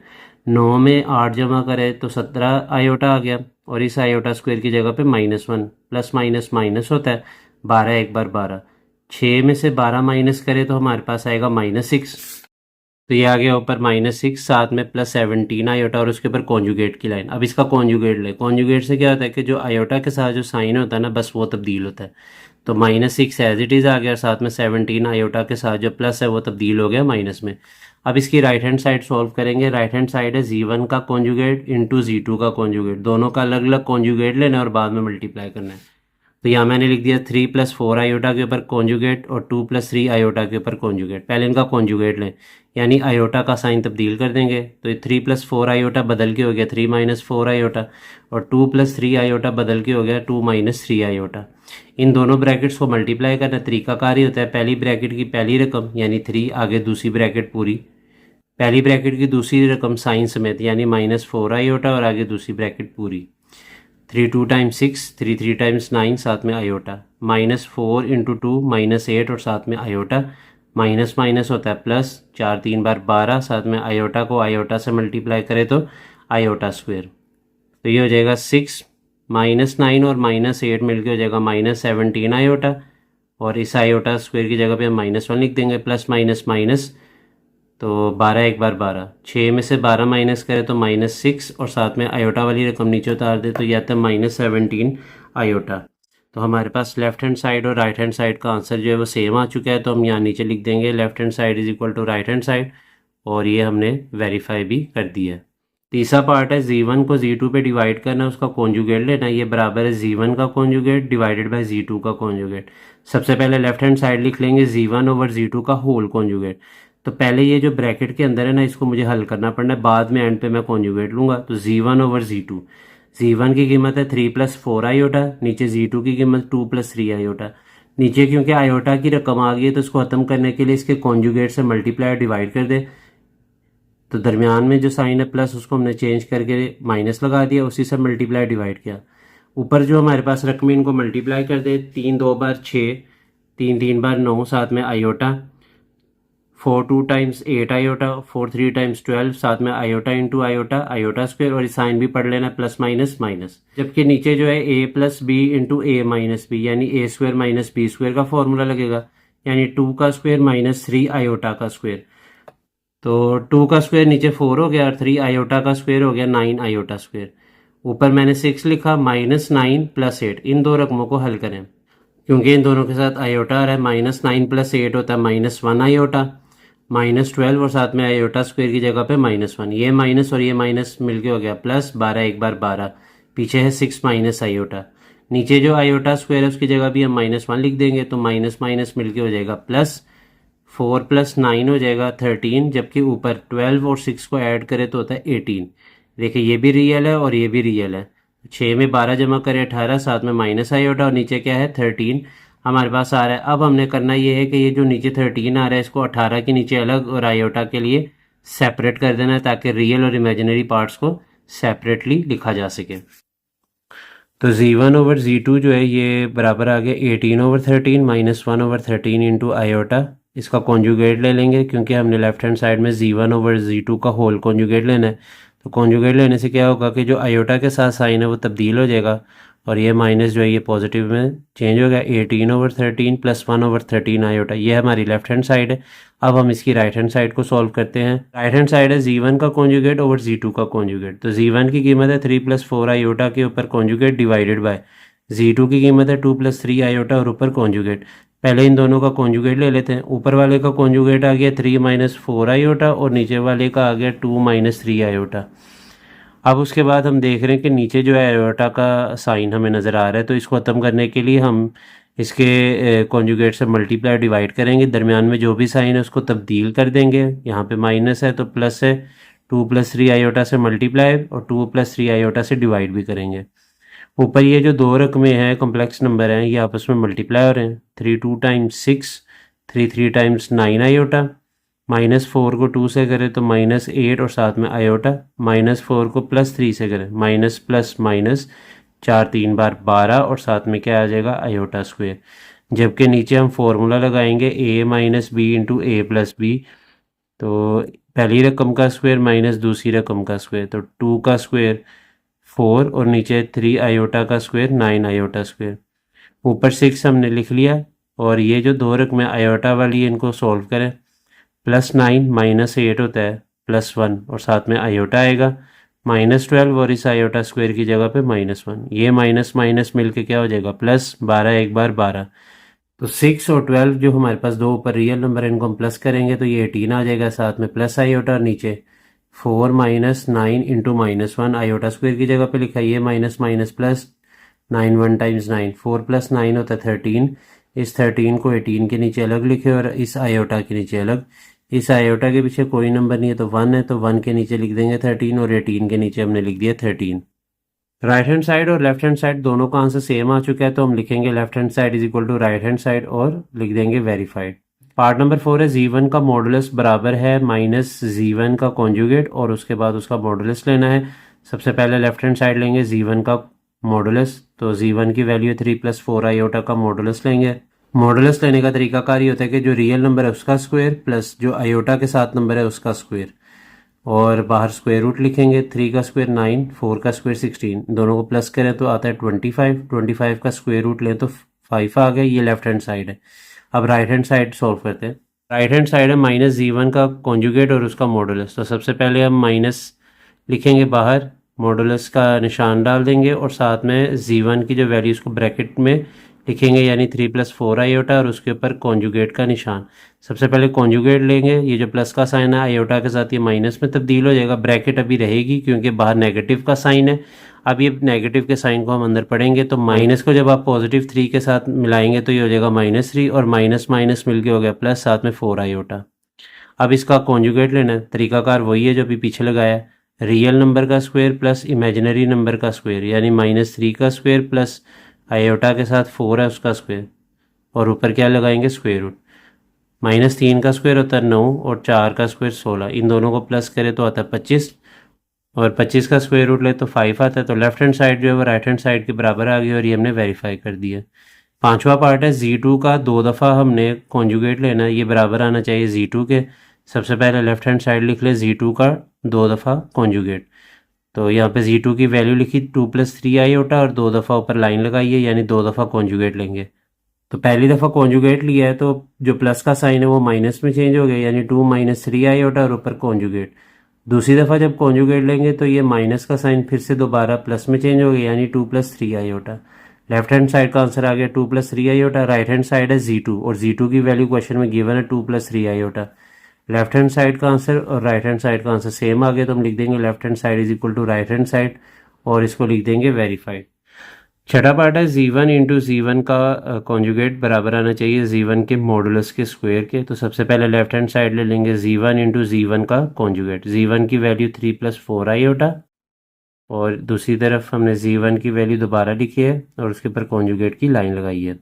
9 में 8 जमा करें तो 17 आयोटा आ गया, और इस आयोटा स्क्वायर की जगह पे -1, प्लस माइनस माइनस होता है, 12 एक बार 12। 6 में से 12 माइनस करें तो हमारे पास आएगा -6, तो ये आ गया ऊपर -6, साथ में +17 आयोटा और उसके ऊपर कॉन्जुगेट की लाइन। अब इसका कॉन्जुगेट ले, कॉन्जुगेट से क्या होता है कि जो आयोटा के साथ जो साइन होता है ना बस वो तब्दील होता है। तो -6 एज इट इज़ आ गया, साथ में 17 आयोटा के साथ जो प्लस है वो तब्दील हो गया माइनस में। अब इसकी राइट हैंड साइड सॉल्व करेंगे। राइट हैंड साइड है z1 का कॉन्जुगेट इंटू z2 का कॉन्जुगेट, दोनों का अलग अलग कॉन्जुगेट लेना है और बाद में मल्टीप्लाई करना है। तो यहाँ मैंने लिख दिया 3 + 4 आयोटा के ऊपर कॉन्जुगेट और 2 + 3 आयोटा के ऊपर कॉन्जुगेट। पहले इनका कॉन्जुगेट लें, यानी आयोटा का साइन तब्दील कर देंगे। तो 3 + 4 आयोटा बदल के हो गया 3 - 4 आयोटा, और 2 + 3 आयोटा बदल के हो गया 2 - 3 आयोटा। इन दोनों ब्रैकेट्स को मल्टीप्लाई करना तरीकाकार ही होता है। पहली ब्रैकेट की पहली रकम यानी 3, आगे दूसरी ब्रैकेट पूरी, पहली ब्रैकेट की दूसरी रकम साइन समेत यानी -4 आयोटा और आगे दूसरी ब्रैकेट पूरी। 3 2 टाइम्स 6, 3 3 टाइम्स 9, साथ में आयोटा, -4 × 2 -8 और साथ में आयोटा, माइनस माइनस होता है प्लस, 4 3 बार 12, साथ में आयोटा को आयोटा से मल्टीप्लाई करें तो आयोटा स्क्वायर। तो ये हो जाएगा 6 -9 और -8 मिलके हो जाएगा -17 आयोटा, और इस आयोटा स्क्वायर की जगह पे हम -1 लिख देंगे, प्लस माइनस माइनस, तो 12 एक बार 12, 6 में से 12 माइनस करें तो -6 और साथ में आयोटा वाली रकम नीचे उतार दे तो यह आता है -17 आयोटा। तो हमारे पास लेफ्ट हैंड साइड और राइट हैंड साइड का आंसर जो है वो सेम आ चुका है। तो हम यहाँ नीचे लिख देंगे left hand side is equal to right hand side, और ये हमने वेरीफाई भी कर दिया है। तीसरा पार्ट है Z1 को Z2 पे डिवाइड करना, उसका कॉन्जुगेट लेना। ये बराबर है Z1 का कॉन्जुगेट डिवाइडेड बाय Z2 का कॉन्जुगेट। सबसे पहले लेफ्ट हैंड साइड लिख लेंगे Z1 ओवर Z2 का होल कॉन्जुगेट। तो पहले ये जो ब्रैकेट के अंदर है ना, इसको मुझे हल करना पड़ना है, बाद में एंड पे मैं कॉन्जुगेट लूँगा। तो Z1 ओवर Z2, Z1 की कीमत है 3 + 4 आयोटा, नीचे Z2 की कीमत 2 + 3 आयोटा। नीचे क्योंकि आयोटा की रकम आ गई है तो इसको ख़त्म करने के लिए इसके कॉन्जुगेट से मल्टीप्लाई डिवाइड कर दे। तो दरमियान में जो साइन है प्लस, उसको हमने चेंज करके माइनस लगा दिया, उसी से मल्टीप्लाई डिवाइड किया। ऊपर जो हमारे पास रकम इनको मल्टीप्लाई कर दे, 3 2 बार 6, 3 3 बार 9, साथ में आयोटा, 4 2 टाइम्स 8 आयोटा, 4 3 टाइम्स 12, साथ में iota into iota, iota square, और साइन भी पढ़ लेना प्लस माइनस माइनस। जबकि नीचे जो है a + b into a - b, यानी a² - b² का फॉर्मूला लगेगा, यानी 2 का स्क्वायर माइनस 3 आयोटा का स्क्वायर। तो 2 का स्क्वायर नीचे 4 हो गया और 3 आयोटा का स्क्वायर हो गया 9 आयोटा स्क्वायर। ऊपर मैंने 6 लिखा, -9 + 8। इन दो रकमों को हल करें, क्योंकि इन दोनों के साथ आयोटा आ रहा है। -9 + 8 होता है -1 आयोटा, -12 और साथ में आयोटा स्क्वायर की जगह पे -1। ये माइनस और ये माइनस मिलके हो गया प्लस, 12 1 बार 12, पीछे है 6 माइनस आयोटा। नीचे जो आयोटा स्क्वायर है उसकी जगह भी हम -1 लिख देंगे, तो माइनस माइनस मिलके हो जाएगा प्लस, 4 + 9 हो जाएगा 13, जबकि ऊपर 12 और 6 को ऐड करें तो होता है 18। देखिए ये भी रियल है और ये भी रियल है। 6 में 12 जमा करें 18, साथ में माइनस आयोटा, और नीचे क्या है 13 हमारे पास आ रहा है। अब हमने करना ये है कि ये जो नीचे 13 आ रहा है इसको 18 के नीचे अलग और आयोटा के लिए सेपरेट कर देना है, ताकि रियल और इमेजिनरी पार्ट्स को सेपरेटली लिखा जा सके। तो Z1 ओवर Z2 जो है ये बराबर आ गया 18 ओवर 13 -1 ओवर 13 इंटू आयोटा। इसका कॉन्जुगेट ले लेंगे, क्योंकि हमने लेफ्ट हैंड साइड में Z1 ओवर Z2 का होल कॉन्जुगेट लेना है। तो कॉन्जुगेट लेने से क्या होगा कि जो आयोटा के साथ साइन है वो तब्दील हो जाएगा, और ये माइनस जो है ये पॉजिटिव में चेंज हो गया। 18 ओवर 13 + 1 ओवर 13 आयोटा, ये हमारी लेफ्ट हैंड साइड है। अब हम इसकी राइट हैंड साइड को सॉल्व करते हैं। राइट हैंड साइड है Z1 का कॉन्जुगेट ओवर Z2 का कॉन्जुगेट। तो Z1 की कीमत है 3 + 4 आयोटा के ऊपर कॉन्जुगेट डिवाइडेड बाय Z2 की कीमत है 2 + 3 आयोटा और ऊपर कॉन्जुगेट। पहले इन दोनों का कॉन्जुगेट ले लेते हैं। ऊपर वाले का कॉन्जुगेट आ गया 3 - 4 आयोटा, और नीचे वाले का आ गया 2 - 3 आयोटा। अब उसके बाद हम देख रहे हैं कि नीचे जो है आयोटा का साइन हमें नज़र आ रहा है, तो इसको ख़त्म करने के लिए हम इसके कॉन्जुगेट से मल्टीप्लाई डिवाइड करेंगे। दरमियान में जो भी साइन है उसको तब्दील कर देंगे। यहाँ पे माइनस है तो प्लस है, 2 + 3 आयोटा से मल्टीप्लाई और 2 + 3 आयोटा से डिवाइड भी करेंगे। ऊपर ये जो दो रकमें हैं कॉम्प्लेक्स नंबर हैं, ये आपस में मल्टीप्लाई हो रहे हैं। 3 2 टाइम्स 6, 3 3 टाइम्स 9 आयोटा, -4 को 2 से करें तो -8 और साथ में आयोटा, -4 को +3 से करें माइनस प्लस माइनस, 4 3 बार 12 और साथ में क्या आ जाएगा आयोटा स्क्वायर। जबकि नीचे हम फॉर्मूला लगाएंगे a - b into a + b। तो पहली रकम का स्क्वायर माइनस दूसरी रकम का स्क्वायर, तो 2 का स्क्वायर 4 और नीचे 3 आयोटा का स्क्वायर 9 आयोटा स्क्वायर। ऊपर 6 हमने लिख लिया, और ये जो दो रकमें आयोटा वाली इनको सॉल्व करें। +9 - 8 होता है +1 और साथ में आयोटा आएगा -12 और इस आयोटा स्क्वायर की जगह पे -1। ये माइनस माइनस मिलके क्या हो जाएगा प्लस, 12 1 बार 12। तो 6 और 12 जो हमारे पास दो ऊपर रियल नंबर है, इनको हम प्लस करेंगे तो ये 18 आ जाएगा, साथ में प्लस आयोटा, और नीचे 4 - 9 इंटू -1 आयोटा स्क्वायर की जगह पे लिखा है। ये माइनस माइनस प्लस, 9 1 टाइम्स 9, 4 + 9 होता है 13। इस 13 को 18 के नीचे अलग लिखे और इस आयोटा के नीचे अलग। इस आयोटा के पीछे कोई नंबर नहीं है तो 1 है, तो 1 के नीचे लिख देंगे 13 और 18 के नीचे हमने लिख दिया 13। राइट हैंड साइड और लेफ्ट हैंड साइड दोनों का आंसर सेम आ चुका है, तो हम लिखेंगे left hand side = right hand side और लिख देंगे वेरीफाइड। पार्ट नंबर 4 है Z1 का मॉडुलस बराबर है -Z1 का कॉन्जुगेट, और उसके बाद उसका मॉडुलस लेना है। सबसे पहले लेफ्ट हैंड साइड लेंगे Z1 का मॉडुलस, तो Z1 की वैल्यू 3 + 4 आयोटा का मॉडुलस लेंगे। मॉडुलस लेने का तरीकाकार ये होता है कि जो रियल नंबर है उसका स्क्वायर प्लस जो आयोटा के साथ नंबर है उसका स्क्वायर, और बाहर स्क्वायर रूट लिखेंगे। 3 का स्क्वायर 9, 4 का स्क्वायर 16, दोनों को प्लस करें तो आता है 25। 25 का स्क्वायर रूट लें तो 5 आ गया। ये लेफ्ट हैंड साइड है। अब राइट हैंड साइड सॉल्व करते हैं। राइट हैंड साइड है -Z1 का कॉन्जुगेट और उसका मॉडुलस। तो सबसे पहले हम माइनस लिखेंगे बाहर, मॉडुलस का निशान डाल देंगे और साथ में Z1 की जो वैल्यू उसको ब्रैकेट में लिखेंगे, यानी 3 + 4 आयोटा और उसके ऊपर कॉन्जुगेट का निशान। सबसे पहले कॉन्जुगेट लेंगे, ये जो प्लस का साइन है आयोटा के साथ ये माइनस में तब्दील हो जाएगा, ब्रैकेट अभी रहेगी क्योंकि बाहर नेगेटिव का साइन है। अब ये नेगेटिव के साइन को हम अंदर पढ़ेंगे, तो माइनस को जब आप पॉजिटिव 3 के साथ मिलाएंगे तो ये हो जाएगा -3 और माइनस माइनस मिलके हो गया प्लस, साथ में 4 आयोटा। अब इसका कॉन्जुगेट लेना है, तरीकाकार वही है जो अभी पीछे लगाया है, रियल नंबर का स्क्वायर प्लस इमेजिनरी नंबर का स्क्वायर, यानी -3 का स्क्वायर प्लस आयोटा के साथ 4 है उसका स्क्वायर, और ऊपर क्या लगाएंगे, स्क्वायर रूट। -3 का स्क्वायर होता है 9 और 4 का स्क्वायर 16, इन दोनों को प्लस करें तो आता है 25, और 25 का स्क्वायर रूट ले तो 5 आता है। तो लेफ्ट हैंड साइड जो है वो राइट हैंड साइड के बराबर आ गई और ये हमने वेरीफाई कर दिया। पांचवा पार्ट है Z2 का 2 दफ़ा हमने कॉन्जुगेट लेना है, ये बराबर आना चाहिए Z2 के। सबसे पहले लेफ्ट हैंड साइड लिख ले Z2 का 2 दफ़ा कॉन्जुगेट, तो यहाँ पे Z2 की वैल्यू लिखी 2 + 3 आयोटा और 2 दफ़ा ऊपर लाइन लगाई है, यानी 2 दफ़ा कॉन्जुगेट लेंगे। तो पहली दफ़ा कॉन्जुगेट लिया है तो जो प्लस का साइन है वो माइनस में चेंज हो गया, यानी 2 - 3 आयोटा और ऊपर कॉन्जुगेट। दूसरी दफ़ा जब कॉन्जुगेट लेंगे तो ये माइनस का साइन फिर से दोबारा प्लस में चेंज हो गया, यानी 2 + 3 आयोटा। लेफ्ट हैंड साइड का आंसर आ गया 2 + 3 आयोटा। राइट हैंड साइड है Z2 और Z2 की वैल्यू क्वेश्चन में गिवन है 2 + 3 आयोटा। लेफ्ट हैंड साइड का आंसर और राइट हैंड साइड का आंसर सेम आ गया, तो हम लिख देंगे left hand side is equal to right hand side और इसको लिख देंगे वेरीफाइड। छठा पार्ट है Z1 × Z1 का कॉन्जुगेट बराबर आना चाहिए Z1 के मॉडुलस के स्क्वायर के। तो सबसे पहले लेफ्ट हैंड साइड ले लेंगे Z1 × Z1 का कॉन्जुगेट। Z1 की वैल्यू 3 + 4 आयोटा और दूसरी तरफ हमने Z1 की वैल्यू दोबारा लिखी है और उसके ऊपर कॉन्जुगेट की लाइन लगाई है।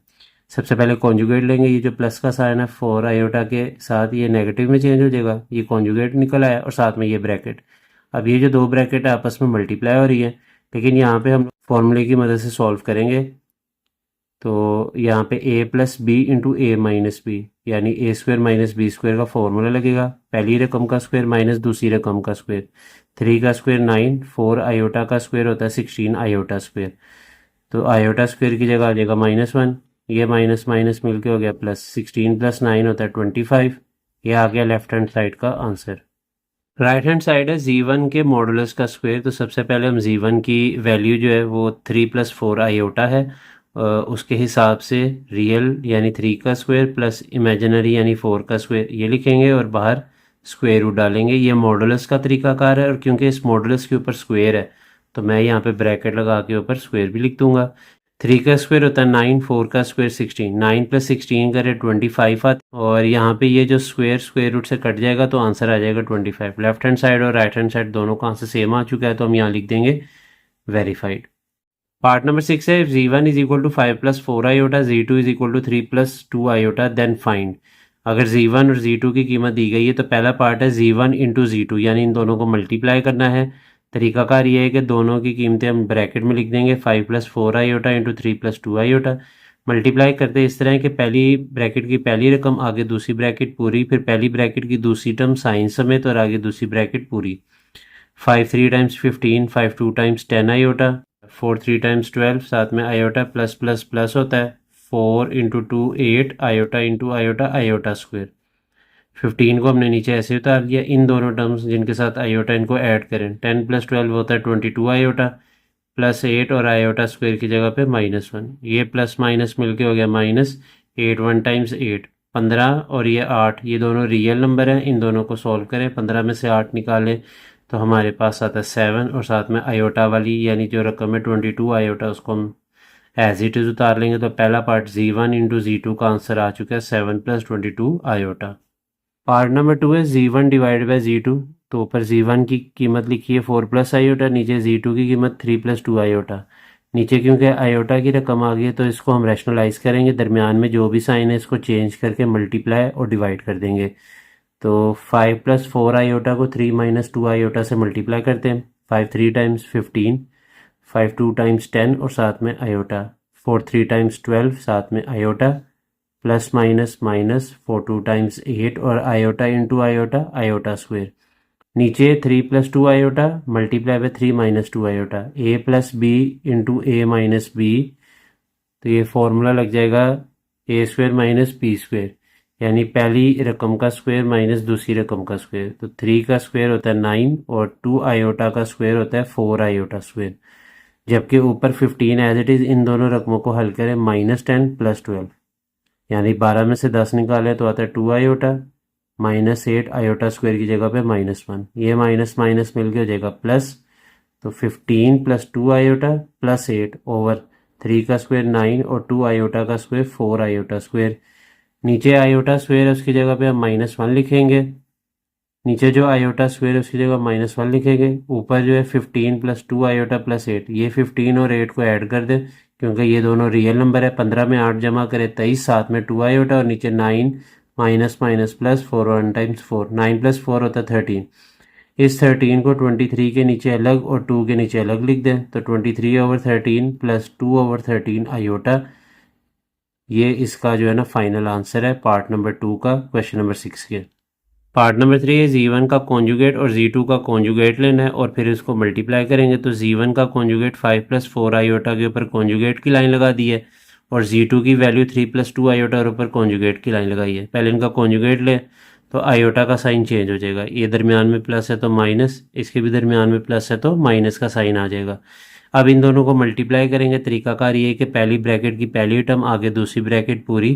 सबसे पहले कॉन्जुगेट लेंगे, ये जो प्लस का साइन है 4 आयोटा के साथ ये नेगेटिव में चेंज हो जाएगा, ये कॉन्जुगेट निकल आया और साथ में ये ब्रैकेट। अब ये जो दो ब्रैकेट है आपस में मल्टीप्लाई हो रही है, लेकिन यहाँ पे हम फॉर्मूले की मदद से सॉल्व करेंगे। तो यहाँ पे a + b × a - b, यानी a² - b² का फॉर्मूला लगेगा। पहली रकम का स्क्वायर माइनस दूसरी रकम का स्क्वायर, 3 का स्क्वायर 9, 4 आयोटा का स्क्वायर होता है 16 आयोटा स्क्वायर। तो आयोटा स्क्वायर की जगह आ जाएगा -1, ये माइनस माइनस मिलके हो गया प्लस, 16 + 9 होता है 25। ये आ गया लेफ्ट हैंड साइड का आंसर। राइट हैंड साइड है Z1 के मॉडुलस का स्क्वायर। तो सबसे पहले हम Z1 की वैल्यू जो है वो 3 + 4 आयोटा है, उसके हिसाब से रियल यानी 3 का स्क्वायर प्लस इमेजिनरी यानी 4 का स्क्वायर ये लिखेंगे और बाहर स्क्वायर रूट डालेंगे। ये मॉडुलस का तरीकाकार है और क्योंकि इस मॉडुलस के ऊपर स्क्वायर है तो मैं यहाँ पे ब्रैकेट लगा के ऊपर स्क्वायर भी लिख दूंगा। 3 का स्क्वायर होता है 9, 4 का स्क्वायर 16, 9 + 16 करे 25 आता, और यहाँ पे ये जो स्क्वायर रूट से कट जाएगा तो आंसर आ जाएगा 25। लेफ्ट हैंड साइड और राइट हैंड साइड दोनों का आंसर सेम आ चुका है, तो हम यहाँ लिख देंगे वेरीफाइड। पार्ट नंबर 6 है Z1 = 5 + 4 iota, Z2 = 3 + 2 iota, then find. अगर Z1 और Z2 की कीमत दी गई है तो पहला पार्ट है Z1 × Z2, यानी इन दोनों को मल्टीप्लाई करना है। तरीकाकार ये है कि दोनों की कीमतें हम ब्रैकेट में लिख देंगे, 5 + 4 आयोटा × 3 + 2 आयोटा। मल्टीप्लाई करते इस तरह कि पहली ब्रैकेट की पहली रकम आगे दूसरी ब्रैकेट पूरी, फिर पहली ब्रैकेट की दूसरी टर्म साइन समेत और आगे दूसरी ब्रैकेट पूरी। 5 3 × 15, 5 2 × 10 आयोटा, 4 3 × 12, साथ में आयोटा प्लस प्लस प्लस होता है, 4 × 2 8 आयोटा × आयोटा आयोटा स्क्वायर। 15 को हमने नीचे ऐसे उतार लिया, इन दोनों टर्म्स जिनके साथ आयोटा इनको ऐड करें, 10 + 12 होता है 22 आयोटा, प्लस 8 और आयोटा स्क्वायर की जगह पे -1, ये प्लस माइनस मिलके हो गया -8, 1 × 8 15 और ये 8, ये दोनों रियल नंबर हैं, इन दोनों को सॉल्व करें, 15 में से 8 निकालें तो हमारे पास आता है 7 और साथ में आयोटा वाली यानी जो रकम है 22 आयोटा उसको हम एज इट इज़ उतार लेंगे। तो पहला पार्ट Z1 × Z2 का आंसर आ चुका है 7 + 22 आयोटा। पार्ट नंबर 2 है Z1 / Z2। तो ऊपर Z1 की कीमत लिखी है 4 + आयोटा, नीचे Z2 की कीमत 3 + 2 आयोटा। नीचे क्योंकि आयोटा की रकम आ गई है तो इसको हम रैशनलाइज करेंगे, दरमियान में जो भी साइन है इसको चेंज करके मल्टीप्लाई और डिवाइड कर देंगे। तो 5 + 4 आयोटा को 3 - 2 आयोटा से मल्टीप्लाई करते हैं, 5 3 × 15, 5 2 × 10 और साथ में आयोटा, 4 3 × 12 साथ में आयोटा, प्लस माइनस माइनस 4 2 × 8 और आयोटा × आयोटा आयोटा स्क्वायर। नीचे 3 + 2 iota multiply by 3 - 2 iota, a + b × a - b। तो ये फॉर्मूला लग जाएगा a² - b², यानी पहली रकम का स्क्वायर माइनस दूसरी रकम का स्क्वायर। तो 3 का स्क्वायर होता है 9 और 2 आयोटा का स्क्वायर होता है 4 आयोटा स्क्वायर। जबकि ऊपर 15 एज इट इज़। इन दोनों रकमों को हल करें, -10 + 12, यानी 12 में से 10 निकालें तो आता है 2 आयोटा, -8 आयोटा स्क्वायर की जगह पे -1, ये माइनस माइनस मिल के हो जाएगा प्लस, तो 15 + 2 आयोटा +8 ओवर 3 का स्क्वायर 9 और 2 आयोटा का स्क्वायर 4 आयोटा स्क्वायर। नीचे आयोटा स्क्वायर है उसकी जगह पे हम -1 लिखेंगे, नीचे जो आयोटा स्क्वायर है उसकी जगह -1 लिखेंगे। ऊपर जो है 15 + 2 आयोटा +8, ये 15 और 8 को ऐड कर दें क्योंकि ये दोनों रियल नंबर है। 15 में 8 जमा करें 23, साथ में 2 आयोटा और नीचे 9 माइनस माइनस प्लस 4 1 टाइम्स 4, 9 + 4 होता है 13। इस 13 को 23 के नीचे अलग और 2 के नीचे अलग लिख दें, तो 23/13 + 2/13 आयोटा, ये इसका जो है ना फाइनल आंसर है पार्ट नंबर 2 का क्वेश्चन नंबर 6 के। पार्ट नंबर 3 है Z1 का कॉन्जुगेट और Z2 का कॉन्जुगेट लेना है और फिर इसको मल्टीप्लाई करेंगे। तो Z1 का कॉन्जुगेट 5 + 4 आयोटा के ऊपर कॉन्जुगेट की लाइन लगा दी है और Z2 की वैल्यू 3 + 2 आयोटा और ऊपर कॉन्जुगेट की लाइन लगाई है। पहले इनका कॉन्जुगेट ले तो आयोटा का साइन चेंज हो जाएगा, ये दरमियान में प्लस है तो माइनस, इसके भी दरमियान में प्लस है तो माइनस का साइन आ जाएगा। अब इन दोनों को मल्टीप्लाई करेंगे। तरीकाकार ये है कि पहली ब्रैकेट की पहली टर्म आगे दूसरी ब्रैकेट पूरी,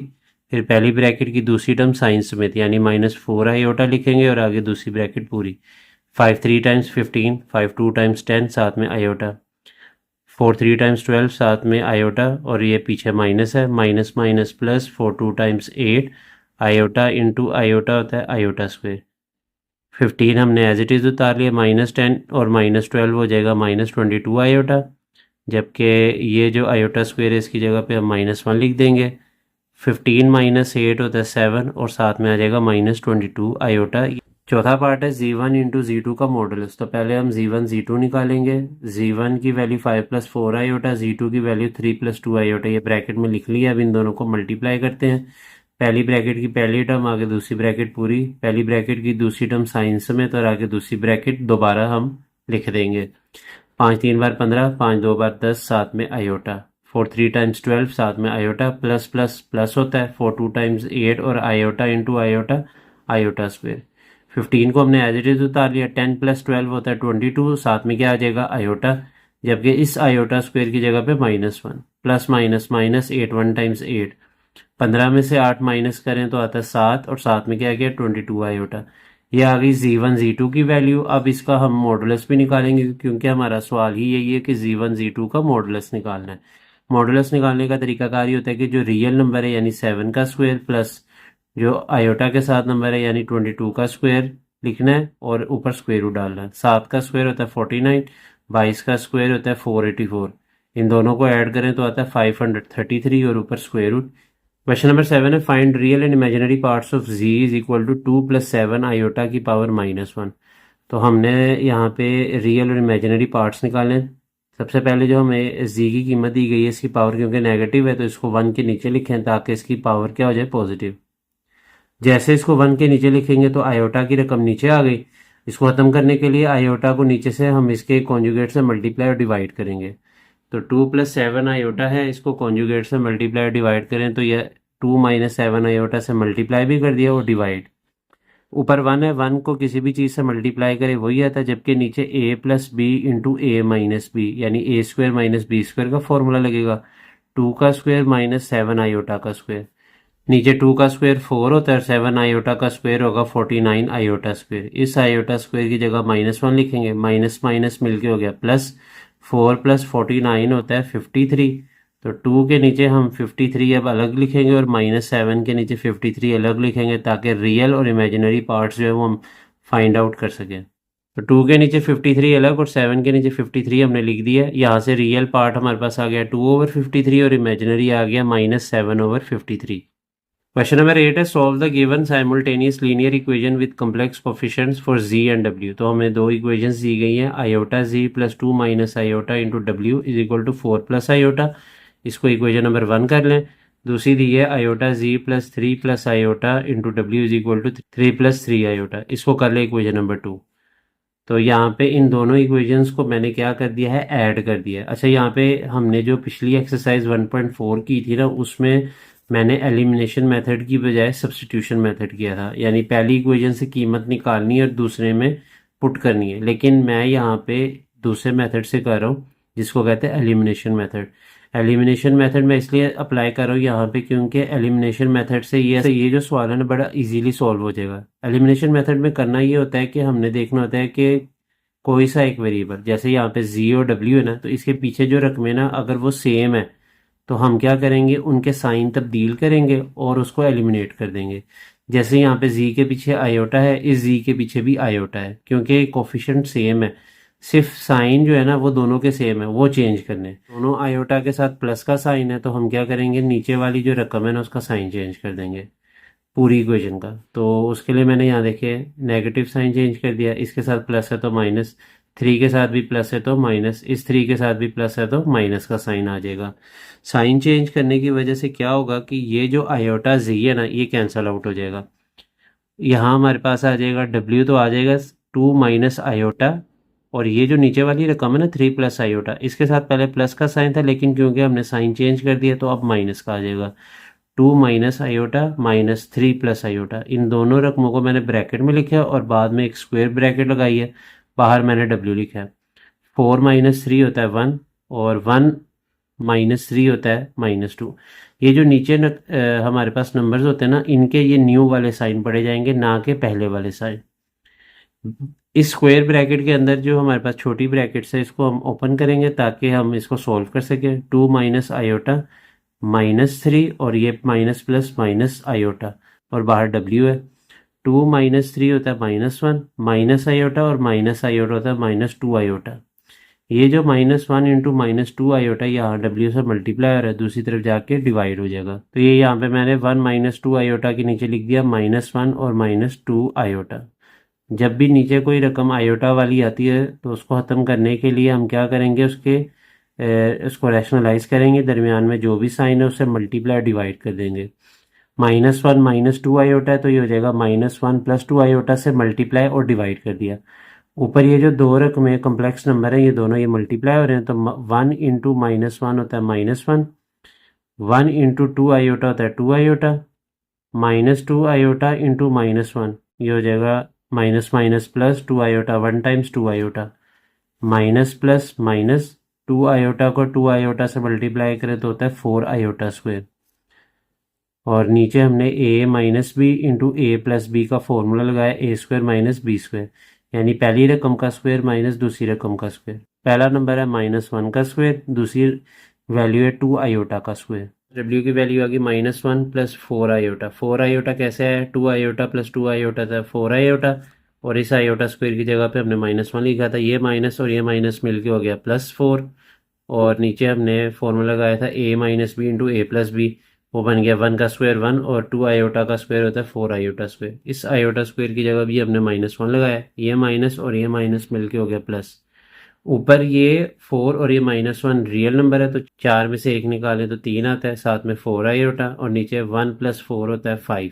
फिर पहली ब्रैकेट की दूसरी टर्म साइन समेत, यानी -4 आयोटा लिखेंगे और आगे दूसरी ब्रैकेट पूरी। 5 3 × 15, 5 2 × 10 साथ में आयोटा, 4 3 × 12 साथ में आयोटा और ये पीछे माइनस है, minus minus plus 4 2 × 8 iota into iota होता है आयोटा स्क्वायर। 15 हमने एज इट इज़ उतार लिया, -10 और -12 हो जाएगा -22 आयोटा, जबकि ये जो आयोटा स्क्वायर है इसकी जगह पे हम -1 लिख देंगे। 15 - 8 होता है 7 और साथ में आ जाएगा -22 आयोटा। चौथा पार्ट है Z1 × Z2 का मॉडुलस। तो पहले हम Z1 Z2 निकालेंगे। Z1 की वैल्यू 5 + 4 आयोटा, Z2 की वैल्यू 3 + 2 आयोटा, ये ब्रैकेट में लिख लिया। अब इन दोनों को मल्टीप्लाई करते हैं। पहली ब्रैकेट की पहली टर्म आगे दूसरी ब्रैकेट पूरी, पहली ब्रैकेट की दूसरी टर्म साइन समेत और आगे दूसरी ब्रैकेट दोबारा हम लिख देंगे। 5 3 बार 15, 5 2 बार 10 साथ में आयोटा, 4 3 × 12 साथ में आयोटा, प्लस प्लस प्लस होता है 4 2 × 8 और iota into iota iota square. 15 को हमने एज इट इज़ उतार लिया। 10 + 12 होता है 22, साथ में क्या आ जाएगा आयोटा, जबकि इस आयोटा स्क्वायर की जगह पे -1, प्लस माइनस माइनस 8 1 × 8, 15 में से 8 माइनस करें तो आता है 7 और साथ में क्या गया 22 आयोटा। ये आ गई Z1 Z2 की वैल्यू। अब इसका हम मॉडुलस भी निकालेंगे क्योंकि हमारा सवाल ही यही है कि Z1 Z2 का मॉडुलस निकालना है। मॉडुलस निकालने का तरीकाकार ये होता है कि जो रियल नंबर है यानी 7 का स्क्वायर प्लस जो आयोटा के साथ नंबर है यानी 22 का स्क्वायर लिखना है और ऊपर स्क्वायर रूट डालना है। 7 का स्क्वायर होता है 49, 22 का स्क्वायर होता है 484। इन दोनों को ऐड करें तो आता है 533 और ऊपर स्क्वायर रूट। क्वेश्चन नंबर 7 है find real and imaginary parts of z = 2 + 7 iota की पावर -1। तो हमने यहाँ पे रियल और इमेजिनरी पार्ट्स निकाले हैं। सबसे पहले जो हमें z की कीमत दी गई है इसकी पावर क्योंकि नेगेटिव है तो इसको 1 के नीचे लिखें ताकि इसकी पावर क्या हो जाए पॉजिटिव। जैसे इसको 1 के नीचे लिखेंगे तो आयोटा की रकम नीचे आ गई। इसको ख़त्म करने के लिए आयोटा को नीचे से हम इसके कॉन्जुगेट से मल्टीप्लाई और डिवाइड करेंगे। तो 2 + 7 आयोटा है, इसको कॉन्जुगेट से मल्टीप्लाई और डिवाइड करें तो यह 2 - 7 आयोटा से मल्टीप्लाई भी कर दिया और डिवाइड। ऊपर 1 है, 1 को किसी भी चीज़ से मल्टीप्लाई करे वही आता है, जबकि नीचे a + b × a - b यानी a² - b² का फॉर्मूला लगेगा। 2 का स्क्वायर -7 आयोटा का स्क्वायर, नीचे 2 का स्क्वायर 4 होता है, 7 आयोटा का स्क्वायर होगा 49 आयोटा स्क्वायर। इस आयोटा स्क्वायर की जगह -1 लिखेंगे, माइनस माइनस मिलके हो गया प्लस, 4 + 49 होता है 53। तो 2 के नीचे हम 53 अब अलग लिखेंगे और -7 के नीचे 53 अलग लिखेंगे ताकि रियल और इमेजिनरी पार्ट्स जो है वो हम फाइंड आउट कर सकें। तो 2 के नीचे 53 अलग और 7 के नीचे 53 हमने लिख दिया। यहाँ से रियल पार्ट हमारे पास आ गया 2/53 और इमेजिनरी आ गया -7/53। क्वेश्चन नंबर 8 है solve the given simultaneous linear equation with complex coefficients for z and w। तो हमें दो इक्वेशंस दी गई हैं, iota z + 2 - iota into w = 4 + iota. इसको इक्वेशन नंबर 1 कर लें। दूसरी दी है iota z + 3 + iota into w = 3 + 3 iota. इसको कर लें इक्वेशन नंबर 2। तो यहाँ पे इन दोनों इक्वेशंस को मैंने क्या कर दिया है ऐड कर दिया है। अच्छा, यहाँ पे हमने जो पिछली एक्सरसाइज 1.4 की थी ना उसमें मैंने एलिमिनेशन मेथड की बजाय सब्स्टिट्यूशन मेथड किया था, यानी पहली इक्वेशन से कीमत निकालनी है और दूसरे में पुट करनी है। लेकिन मैं यहाँ पे दूसरे मेथड से कर रहा हूँ जिसको कहते हैं एलिमिनेशन मेथड। एलिमिनेशन मेथड मैं इसलिए अप्लाई कर रहा हूँ यहाँ पे क्योंकि एलिमिनेशन मेथड से ये जो सवाल है ना बड़ा इजीली सॉल्व हो जाएगा। एलिमिनेशन मेथड में करना ये होता है कि हमने देखना होता है कि कोई सा एक वेरिएबल, जैसे यहाँ पे जी और डब्ल्यू है ना, तो इसके पीछे जो रकम है ना अगर वो सेम है तो हम क्या करेंगे, उनके साइन तब्दील करेंगे और उसको एलिमिनेट कर देंगे। जैसे यहाँ पे जी के पीछे आयोटा है, इस जी के पीछे भी आयोटा है, क्योंकि कोफिशिएंट सेम है, सिर्फ साइन जो है ना वो दोनों के सेम है, वो चेंज करने। दोनों आयोटा के साथ प्लस का साइन है तो हम क्या करेंगे, नीचे वाली जो रकम है ना उसका साइन चेंज कर देंगे पूरी इक्वेशन का। तो उसके लिए मैंने यहाँ देखिए नेगेटिव साइन चेंज कर दिया, इसके साथ प्लस है तो माइनस, थ्री के साथ भी प्लस है तो माइनस, इस थ्री के साथ भी प्लस है तो माइनस का साइन आ जाएगा। साइन चेंज करने की वजह से क्या होगा कि ये जो आयोटा जी है ना ये कैंसल आउट हो जाएगा। यहाँ हमारे पास आ जाएगा डब्ल्यू, तो आ जाएगा टू माइनस आयोटा, और ये जो नीचे वाली रकम है ना थ्री प्लस आयोटा, इसके साथ पहले प्लस का साइन था लेकिन क्योंकि हमने साइन चेंज कर दिया तो अब माइनस का आ जाएगा। Two minus iota minus three plus iota, इन दोनों रकमों को मैंने ब्रैकेट में लिखा है और बाद में एक स्क्वायर ब्रैकेट लगाई है, बाहर मैंने डब्ल्यू लिखा है। फोर माइनस थ्री होता है वन, और वन माइनस थ्री होता है माइनस टू। ये जो नीचे हमारे पास नंबर्स होते हैं ना इनके ये न्यू वाले साइन पड़े जाएंगे, ना कि पहले वाले साइन। इस स्क्वायर ब्रैकेट के अंदर जो हमारे पास छोटी ब्रैकेट्स है इसको हम ओपन करेंगे ताकि हम इसको सॉल्व कर सकें। Two minus iota minus three, और ये माइनस प्लस माइनस आयोटा, और बाहर डब्ल्यू है। टू माइनस थ्री होता है माइनस वन, माइनस आयोटा और माइनस आयोटा होता है माइनस टू आयोटा। ये जो minus one into minus two iota यहाँ डब्ल्यू से मल्टीप्लाई हो रहा है, दूसरी तरफ जाके डिवाइड हो जाएगा। तो ये यहाँ पे मैंने वन माइनस टू आयोटा के नीचे लिख दिया माइनस वन और माइनस टू आयोटा। जब भी नीचे कोई रकम आयोटा वाली आती है तो उसको ख़त्म करने के लिए हम क्या करेंगे, उसको रैशनलाइज करेंगे, दरमियान में जो भी साइन है उससे मल्टीप्लाई डिवाइड कर देंगे। Minus one minus two iota है तो ये हो जाएगा minus one plus two iota से मल्टीप्लाई और डिवाइड कर दिया। ऊपर ये जो दो रकमें कॉम्प्लेक्स नंबर है ये दोनों ये मल्टीप्लाई हो रहे हैं, तो वन इंटू माइनस वन होता है minus one, one into two iota होता है two iota, minus two iota into minus one, ये हो जाएगा minus minus plus two iota, one times two iota, minus plus minus, two iota को two iota से multiply करें तो होता है फोर आयोटा स्क्वायर। और नीचे हमने ए माइनस बी इंटू ए प्लस बी का फॉर्मूला लगाया, ए स्क्वायर माइनस बी स्क्वायर, यानी पहली रकम का स्क्वायर माइनस दूसरी रकम का स्क्वायर। पहला नंबर है माइनस वन का स्क्वायर, दूसरी वैल्यू है टू आयोटा का स्क्वायर। डब्ल्यू की वैल्यू आ गई minus one plus four iota. Four iota कैसे है, two iota plus two iota था फोर आयोटा, और इस आयोटा स्क्वायर की जगह पे हमने माइनस वन लिखा था, ये माइनस और ये माइनस मिलके हो गया प्लस फोर, और नीचे हमने फॉर्मूला लगाया था ए माइनस बी इंटू ए प्लस बी, वो बन गया वन का स्क्वायर वन, और टू आयोटा का स्क्वायर होता है फोर आयोटा स्क्वायर। इस आयोटा स्क्वायर की जगह भी हमने माइनस वन लगाया, ये माइनस और ये माइनस मिलके हो गया प्लस। ऊपर ये फोर और ये माइनस वन रियल नंबर है तो चार में से एक निकालें तो तीन आता है, साथ में फोर आयोटा, और नीचे वन प्लस फोर होता है फाइव,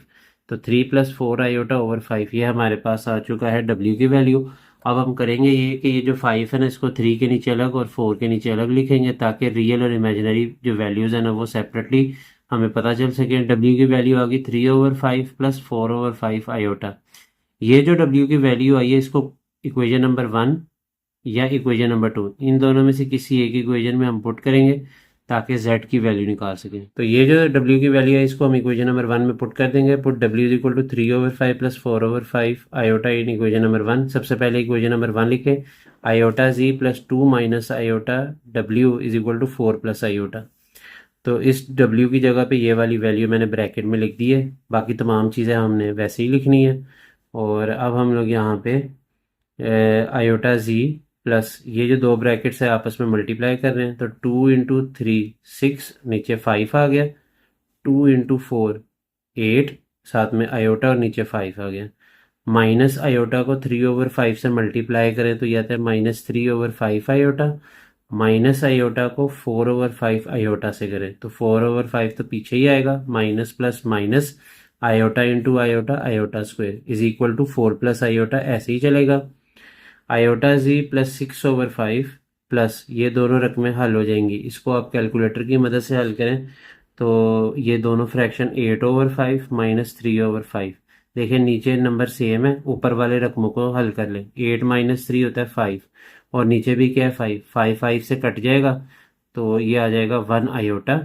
तो three plus four iota over five, ये हमारे पास आ चुका है डब्ल्यू की वैल्यू। अब हम करेंगे ये कि ये जो फाइव है ना इसको थ्री के नीचे अलग और फोर के नीचे अलग लिखेंगे ताकि रियल और इमेजिनरी जो वैल्यूज़ है ना वो सेपरेटली हमें पता चल सके। डब्ल्यू की वैल्यू आ गई three over five plus four over five iota. ये जो डब्ल्यू की वैल्यू आई है इसको इक्वेशन नंबर वन या इक्वेशन नंबर टू, इन दोनों में से किसी एक इक्वेशन में हम पुट करेंगे ताकि z की वैल्यू निकाल सकें। तो ये जो w की वैल्यू है इसको हम इक्वेशन नंबर वन में पुट कर देंगे। Put w is equal to three over five plus four over five iota in equation number one. सबसे पहले इक्वेशन नंबर वन लिखें, iota z plus two minus iota w is equal to four plus iota. तो इस w की जगह पे ये वाली वैल्यू मैंने ब्रैकेट में लिख दी है, बाकी तमाम चीज़ें हमने वैसे ही लिखनी है। और अब हम लोग यहाँ पे आयोटा z प्लस ये जो दो ब्रैकेट्स है आपस में मल्टीप्लाई कर रहे हैं, तो टू इंटू थ्री सिक्स, नीचे फाइव आ गया, टू इंटू फोर एट, साथ में आयोटा और नीचे फाइव आ गया। माइनस आयोटा को थ्री ओवर फाइव से मल्टीप्लाई करें तो यह आता है minus three over five iota, minus iota को फोर ओवर फाइव आयोटा से करें तो फोर ओवर फाइव तो पीछे ही आएगा, minus plus minus iota into iota, iota square is equal to four plus iota, ऐसे ही चलेगा। आयोटा जी plus six over five plus ये दोनों रकमें हल हो जाएंगी, इसको आप कैलकुलेटर की मदद से हल करें तो ये दोनों fraction eight over five minus three over five. देखिए नीचे नंबर सेम है, ऊपर वाले रकमों को हल कर लें। एट माइनस थ्री होता है फाइव, और नीचे भी क्या है 5, 5 से कट जाएगा तो ये आ जाएगा 1 आयोटा।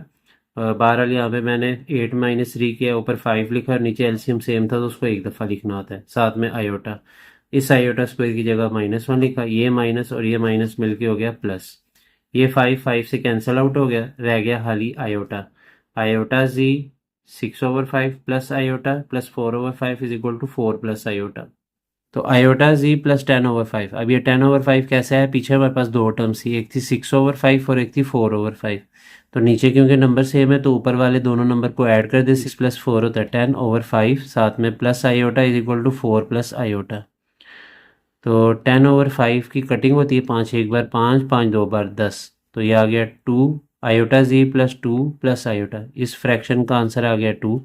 बहरहाल यहाँ पे मैंने 8 माइनस 3 किया, ऊपर 5 लिखा और नीचे एलसीएम सेम था तो उसको एक दफ़ा लिखना होता है, साथ में आयोटा। इस आयोटा स्क्वायर की जगह -1 लिखा, ये माइनस और ये माइनस मिलके हो गया प्लस। ये 5 से कैंसिल आउट हो गया, रह गया खाली iota. Iota z 6/5 plus iota plus 4/5 is equal to 4 plus iota. तो आयोटा जी प्लस 10/5। अब ये 10/5 कैसे है, पीछे हमारे पास दो टर्म्स थी, एक थी 6/5 और एक थी 4/5। तो नीचे क्योंकि नंबर सेम है तो ऊपर वाले दोनों नंबर को ऐड कर दे, 6 + 4 होता है 10/5, साथ में plus iota is equal to 4 plus iota. तो 10/5 की कटिंग होती है 5 एक बार 5, 5 2 बार 10, तो ये आ गया 2 आयोटा जी प्लस 2 प्लस आयोटा। इस फ्रैक्शन का आंसर आ गया 2।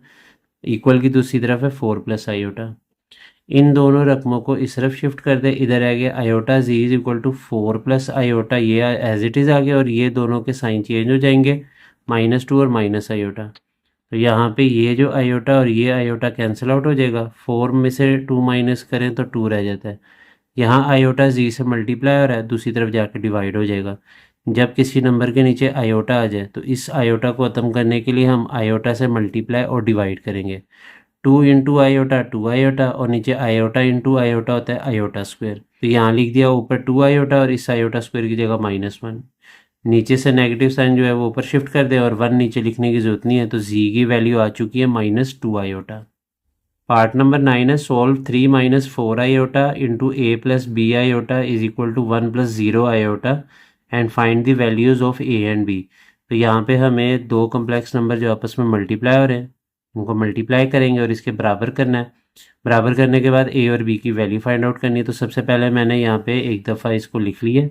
इक्वल की दूसरी तरफ है 4 प्लस आयोटा। इन दोनों रकमों को इस तरफ शिफ्ट कर दे, इधर आ गया iota z is equal to 4 plus iota, ये एज इट इज़ आ गया और ये दोनों के साइन चेंज हो जाएंगे, -2 और माइनस आयोटा। तो यहाँ पे ये जो आयोटा और ये आयोटा कैंसिल आउट हो जाएगा, 4 में से 2 माइनस करें तो 2 रह जाता है। यहाँ आयोटा जी से मल्टीप्लाई हो रहा है, दूसरी तरफ जाके डिवाइड हो जाएगा। जब किसी नंबर के नीचे आयोटा आ जाए तो इस आयोटा को ख़त्म करने के लिए हम आयोटा से मल्टीप्लाई और डिवाइड करेंगे। 2 इंटू आयोटा 2 आयोटा और नीचे आयोटा इंटू आयोटा होता है आयोटा स्क्वायर। तो यहाँ लिख दिया ऊपर 2 आयोटा और इस आयोटा स्क्वायर की जगह -1। नीचे से नेगेटिव साइन जो है वो ऊपर शिफ्ट कर दे और 1 नीचे लिखने की ज़रूरत नहीं है, तो जी की वैल्यू आ चुकी है -2 आयोटा। पार्ट नंबर 9 है solve 3 - 4 iota into a plus b iota is equal to 1 + 0 iota and find the values of a and b। तो यहाँ पे हमें दो कम्प्लेक्स नंबर जो आपस में मल्टीप्लाई हो रहे हैं उनको मल्टीप्लाई करेंगे और इसके बराबर करना है। बराबर करने के बाद a और b की वैल्यू फाइंड आउट करनी है। तो सबसे पहले मैंने यहाँ पे एक दफ़ा इसको लिख लिया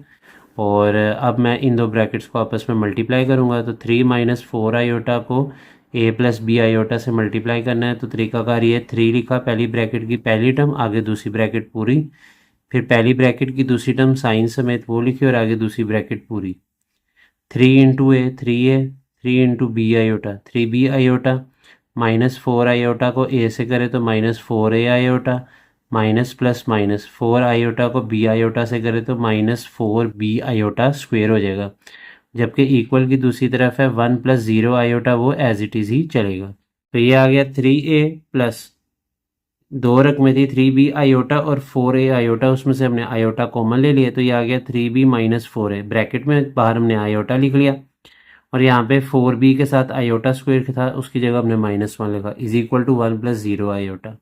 और अब मैं इन दो ब्रैकेट्स को आपस में मल्टीप्लाई करूँगा। तो 3 - 4 आयोटा को a प्लस बी आयोटा से मल्टीप्लाई करना है। तो तरीकाकार ये 3 लिखा, पहली ब्रैकेट की पहली टर्म, आगे दूसरी ब्रैकेट पूरी, फिर पहली ब्रैकेट की दूसरी टर्म साइन समेत वो लिखी और आगे दूसरी ब्रैकेट पूरी। 3 into a 3a, 3 into b iota 3b iota, -4 iota को a से करे तो -4a iota, minus plus minus 4 iota को बी आयोटा से करे तो -4b आयोटा स्क्वेयर हो जाएगा। जबकि इक्वल की दूसरी तरफ है 1 + 0 आयोटा, वो एज इट इज़ ही चलेगा। तो ये आ गया 3a प्लस दो रकमें थी 3b आयोटा और 4a आयोटा, उसमें से हमने आयोटा कॉमन ले लिया तो ये आ गया 3b - 4a। ब्रैकेट में बाहर हमने आयोटा लिख लिया और यहाँ पे 4b के साथ आयोटा स्क्वायर था, उसकी जगह हमने -1 लिखा इज इक्वल टू 1 + 0 आयोटा।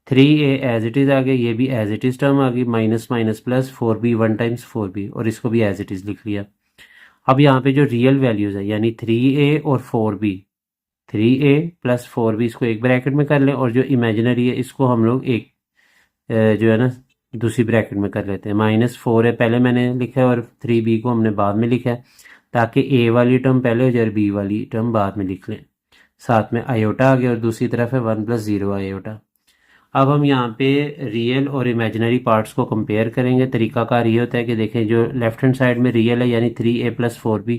3a एज इट इज़ आ गया, ये भी एज इट इज़ टर्म आ गई, minus minus plus 4b 1 times 4b और इसको भी एज इट इज़ लिख लिया। अब यहाँ पे जो रियल वैल्यूज़ है यानी 3a और 4b, 3a प्लस 4b इसको एक ब्रैकेट में कर लें और जो इमेजिनरी है इसको हम लोग एक जो है ना दूसरी ब्रैकेट में कर लेते हैं। -4a पहले मैंने लिखा है और 3b को हमने बाद में लिखा है ताकि a वाली टर्म पहले हो जाए और b वाली टर्म बाद में लिख लें। साथ में आयोटा आ गया और दूसरी तरफ है 1 + 0 आयोटा। अब हम यहाँ पे रियल और इमेजिनरी पार्ट्स को कंपेयर करेंगे। तरीकाकार ये होता है कि देखें जो लेफ्ट हैंड साइड में रियल है यानी 3a + 4b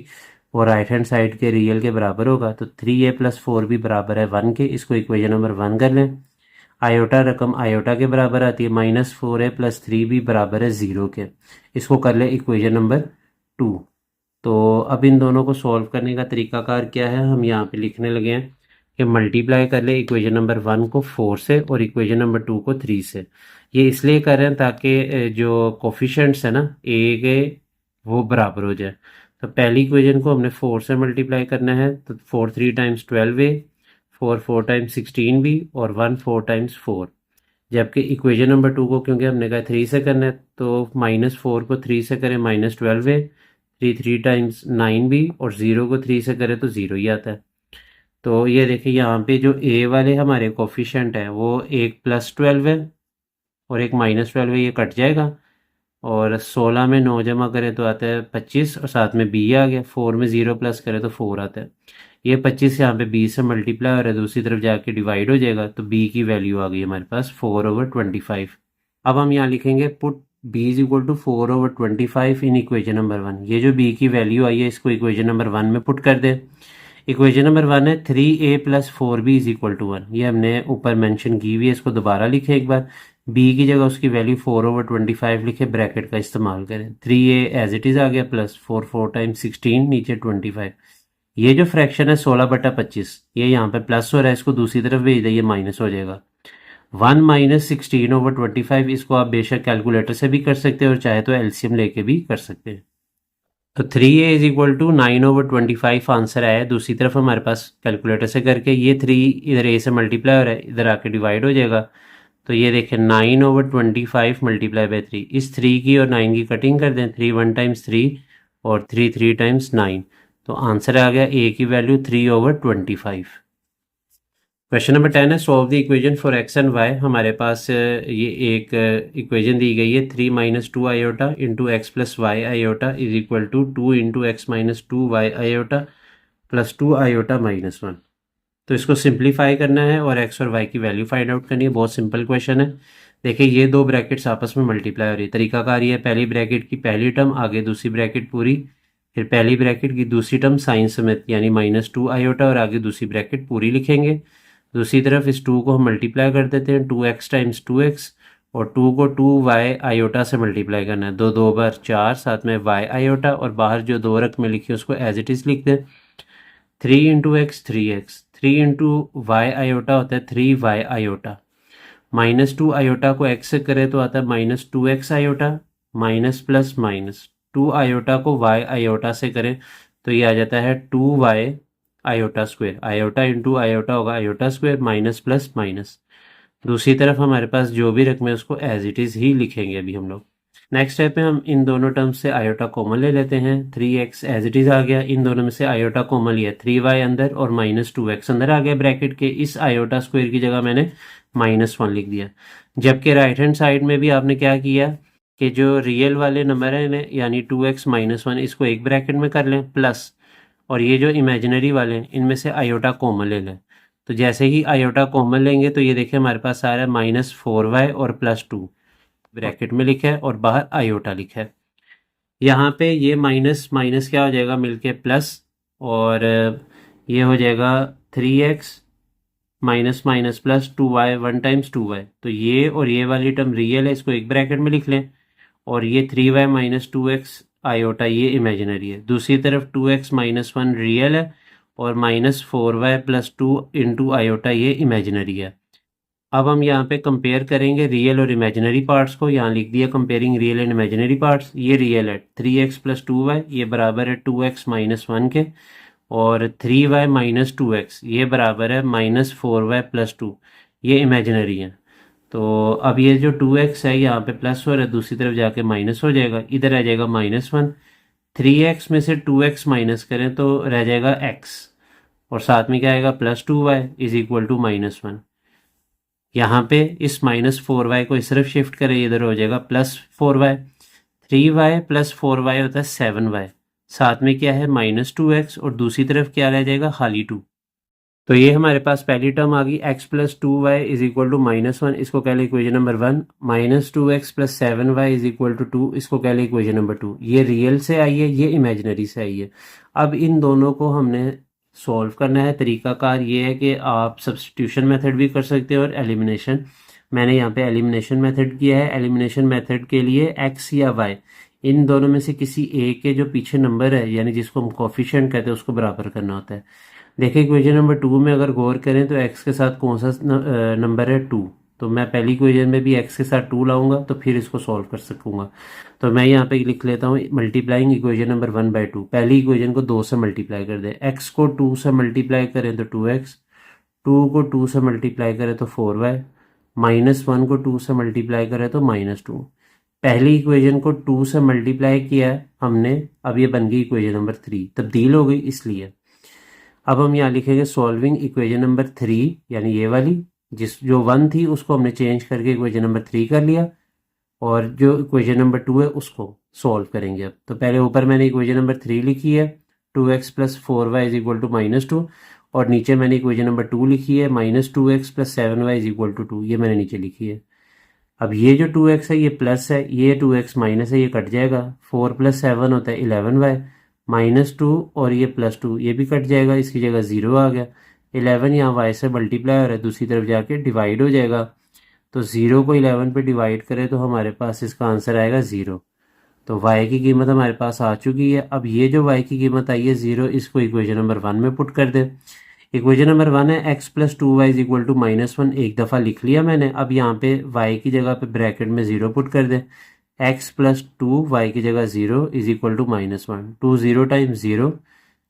और राइट हैंड साइड के रियल के बराबर होगा, तो 3a + 4b बराबर है 1 के, इसको इक्वेशन नंबर 1 कर लें। आयोटा रकम आयोटा के बराबर आती है, -4a + 3b बराबर है 0 के, इसको कर लें इक्वेशन नंबर 2। तो अब इन दोनों को सॉल्व करने का तरीकाकार क्या है, हम यहाँ पे लिखने लगे हैं कि मल्टीप्लाई कर ले इक्वेशन नंबर 1 को 4 से और इक्वेशन नंबर 2 को 3 से। ये इसलिए कर रहे हैं ताकि जो कोफिशेंट्स है ना ए के वो बराबर हो जाए। तो पहली इक्वेशन को हमने 4 से मल्टीप्लाई करना है, तो 4 3 टाइम्स 12a, 4 4 टाइम्स 16b और 1 4 टाइम्स 4। जबकि इक्वेशन नंबर 2 को क्योंकि हमने कहा 3 से करना है तो -4 को 3 से करें -12a, 3 3 टाइम्स 9b और 0 को 3 से करें तो 0 ही आता है। तो ये देखिए यहाँ पे जो a वाले हमारे कोफिशेंट है वो एक +12 है और एक -12 है, ये कट जाएगा और 16 में 9 जमा करें तो आता है 25 और साथ में b आ गया, 4 में 0 प्लस करें तो 4 आता है। ये 25 यहाँ पे b से मल्टीप्लाई हो रहा है, दूसरी तरफ जाके डिवाइड हो जाएगा तो b की वैल्यू आ गई हमारे पास 4/25। अब हम यहाँ लिखेंगे put b is equal to 4/25 in equation number 1। ये जो b की वैल्यू आई है इसको इक्वेशन नंबर 1 में पुट कर दें। इक्वेशन नंबर 1 है 3a + 4b = 1, ये हमने ऊपर मेंशन की हुई है, इसको दोबारा लिखें एक बार। बी की जगह उसकी वैल्यू 4/25 लिखे, ब्रैकेट का इस्तेमाल करें। 3a एज इट इज़ आ गया, प्लस 4 टाइम्स 16, नीचे 25। ये जो फ्रैक्शन है 16/25, ये यहाँ पे प्लस हो रहा है, इसको दूसरी तरफ भेज दे, ये माइनस हो जाएगा। 1 माइनस 16/25, इसको आप बेशक कैलकुलेटर से भी कर सकते हैं और चाहे तो एलसीएम लेके भी कर सकते हैं। तो 3a is equal to 9/25 answer आया है। दूसरी तरफ हमारे पास कैलकुलेटर से करके ये 3 इधर a से मल्टीप्लाई हो रहा है, इधर आके डिवाइड हो जाएगा। तो ये देखें 9/25 मल्टीप्लाई बाई 3, इस 3 की और 9 की कटिंग कर दें, 3 1 टाइम्स 3 और 3 3 टाइम्स 9। तो आंसर आ गया a की वैल्यू 3/25। क्वेश्चन नंबर 10 है, solve the equation for x and y। हमारे पास ये एक इक्वेशन दी गई है, 3 minus 2 iota into x plus y iota is equal to 2 into x minus 2 y iota plus 2 iota minus 1। तो इसको सिंप्लीफाई करना है और x और y की वैल्यू फाइंड आउट करनी है। बहुत सिंपल क्वेश्चन है। देखिए ये दो ब्रैकेट्स आपस में मल्टीप्लाई हो रही है। तरीकाकार ये है, पहली ब्रैकेट की पहली टर्म आगे दूसरी ब्रैकेट पूरी, फिर पहली ब्रैकेट की दूसरी टर्म साइन समेत यानी -2 आयोटा और आगे दूसरी ब्रैकेट पूरी लिखेंगे। दूसरी तरफ इस 2 को हम मल्टीप्लाई कर देते हैं, 2x टाइम्स 2x, और 2 को 2y आयोटा से मल्टीप्लाई करना है, 2 2 बार 4, साथ में y आयोटा, और बाहर जो 2 रकमें लिखी है उसको एज इट इज़ लिख दें। 3 into x 3x, 3 into y iota होता है 3y आयोटा, -2 आयोटा को x से करें तो आता है -2x iota, minus plus minus, 2 iota को y आयोटा से करें तो ये आ जाता है 2y iota square, iota into iota होगा iota square, minus plus minus. दूसरी तरफ हमारे पास जो भी रकम है उसको एज इट इज़ ही लिखेंगे अभी हम लोग। नेक्स्ट स्टेप में हम इन दोनों टर्म्स से आयोटा कॉमन ले लेते हैं। 3x एज इट इज़ आ गया, इन दोनों में से आयोटा कॉमन लिया, 3y अंदर और -2x अंदर आ गया ब्रैकेट के। इस आयोटा स्क्वायर की जगह मैंने -1 लिख दिया। जबकि राइट हैंड साइड में भी आपने क्या किया कि जो रियल वाले नंबर हैं यानी 2x -1, इसको एक ब्रैकेट में कर लें प्लस, और ये जो इमेजिनरी वाले हैं इनमें से आयोटा कॉमन ले लें। तो जैसे ही आयोटा कॉमन लेंगे तो ये देखिए हमारे पास आ रहा है -4y और +2 ब्रैकेट में लिखा है और बाहर आयोटा लिखा है। यहाँ पे ये माइनस माइनस क्या हो जाएगा मिलके प्लस, और ये हो जाएगा 3x minus minus plus 2y, 1 times 2y। तो ये और ये वाली टर्म रियल है, इसको एक ब्रैकेट में लिख लें, और ये 3y माइनस 2x आयोटा ये इमेजिनरी है। दूसरी तरफ 2x -1 रियल है और -4y + 2 इंटू आयोटा ये इमेजिनरी है। अब हम यहाँ पे कंपेयर करेंगे रियल और इमेजिनरी पार्ट्स को। यहाँ लिख दिया comparing real and imaginary parts. ये रियल है 3x + 2y, ये बराबर है 2x -1 के, और 3y - 2x ये बराबर है -4y + 2, ये इमेजिनरी है। तो अब ये जो 2x है यहाँ पे प्लस हो रहा है, दूसरी तरफ जाके माइनस हो जाएगा, इधर आ जाएगा -1। 3x में से 2x माइनस करें तो रह जाएगा x, और साथ में क्या आएगा +2y इज इक्वल टू -1। यहाँ पे इस -4y को इस तरफ शिफ्ट करें, इधर हो जाएगा +4y। 3y + 4y होता है 7y, साथ में क्या है -2x, और दूसरी तरफ क्या रह जाएगा खाली 2। तो ये हमारे पास पहली टर्म आ गई, x + 2y is equal to -1, इसको कह लें equation number 1। -2x + 7y is equal to 2, इसको कह लें इक्वेशन नंबर 2। ये रियल से आई है, ये इमेजिनरी से आई है। अब इन दोनों को हमने सॉल्व करना है। तरीकाकार ये है कि आप सब्स्टिट्यूशन मेथड भी कर सकते हो और एलिमिनेशन। मैंने यहाँ पे एलिमिनेशन मेथड किया है। एलिमिनेशन मेथड के लिए x या y इन दोनों में से किसी एक के जो पीछे नंबर है यानी जिसको हम कोफिशिएंट कहते हैं उसको बराबर करना होता है। देखिए इक्वेशन नंबर 2 में अगर गौर करें तो x के साथ कौन सा नंबर है 2, तो मैं पहली इक्वेशन में भी x के साथ 2 लाऊंगा तो फिर इसको सॉल्व कर सकूंगा। तो मैं यहाँ पे लिख लेता हूँ मल्टीप्लाइंग इक्वेशन नंबर 1/2। पहली इक्वेशन को 2 से मल्टीप्लाई कर दें, x को 2 से मल्टीप्लाई करें तो 2x, 2 को 2 से मल्टीप्लाई करें तो 4y, -1 को 2 से मल्टीप्लाई करें तो -2। पहली इक्वेशन को 2 से मल्टीप्लाई किया हमने, अब ये बन गई इक्वेशन नंबर 3, तब्दील हो गई इसलिए। अब हम यहाँ लिखेंगे सॉल्विंग इक्वेशन नंबर 3, यानी ये वाली जो 1 थी उसको हमने चेंज करके इक्वेशन नंबर 3 कर लिया, और जो इक्वेशन नंबर 2 है उसको सॉल्व करेंगे। अब तो पहले ऊपर मैंने इक्वेशन नंबर 3 लिखी है 2x + 4y is equal to -2, और नीचे मैंने इक्वेशन नंबर 2 लिखी है -2x + 7y is equal to 2, ये मैंने नीचे लिखी है। अब ये जो 2x है ये प्लस है, ये 2x माइनस है, ये कट जाएगा। 4 + 7 होता है 11y, -2 और ये +2 ये भी कट जाएगा, इसकी जगह 0 आ गया। 11 यहाँ y से मल्टीप्लाई हो रहा है, दूसरी तरफ जाके डिवाइड हो जाएगा। तो 0 को 11 पे डिवाइड करें तो हमारे पास इसका आंसर आएगा 0। तो y की कीमत हमारे पास आ चुकी है। अब ये जो y की कीमत आई है 0, इसको इक्वेशन नंबर 1 में पुट कर दें। इक्वेशन नंबर 1 है x plus 2y is equal to -1, एक दफ़ा लिख लिया मैंने। अब यहाँ पे y की जगह पे ब्रैकेट में 0 पुट कर दें। x प्लस 2 y की जगह 0 is equal to -1। 2 0 times 0,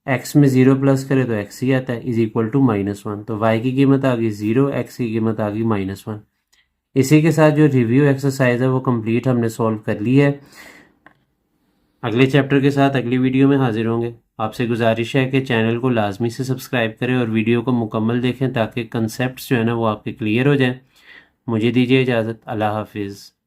x में 0 प्लस करें तो x ही आता है, इज इक्वल टू -1। तो y की कीमत आ गई 0, x की कीमत आ गई -1। इसी के साथ जो रिव्यू एक्सरसाइज है वो कंप्लीट हमने सॉल्व कर ली है। अगले चैप्टर के साथ अगली वीडियो में हाजिर होंगे। आपसे गुजारिश है कि चैनल को लाजमी से सब्सक्राइब करें और वीडियो को मुकम्मल देखें ताकि कंसेप्ट्स जो है ना वो आपके क्लियर हो जाएं। मुझे दीजिए इजाज़त। अल्लाह हाफिज़।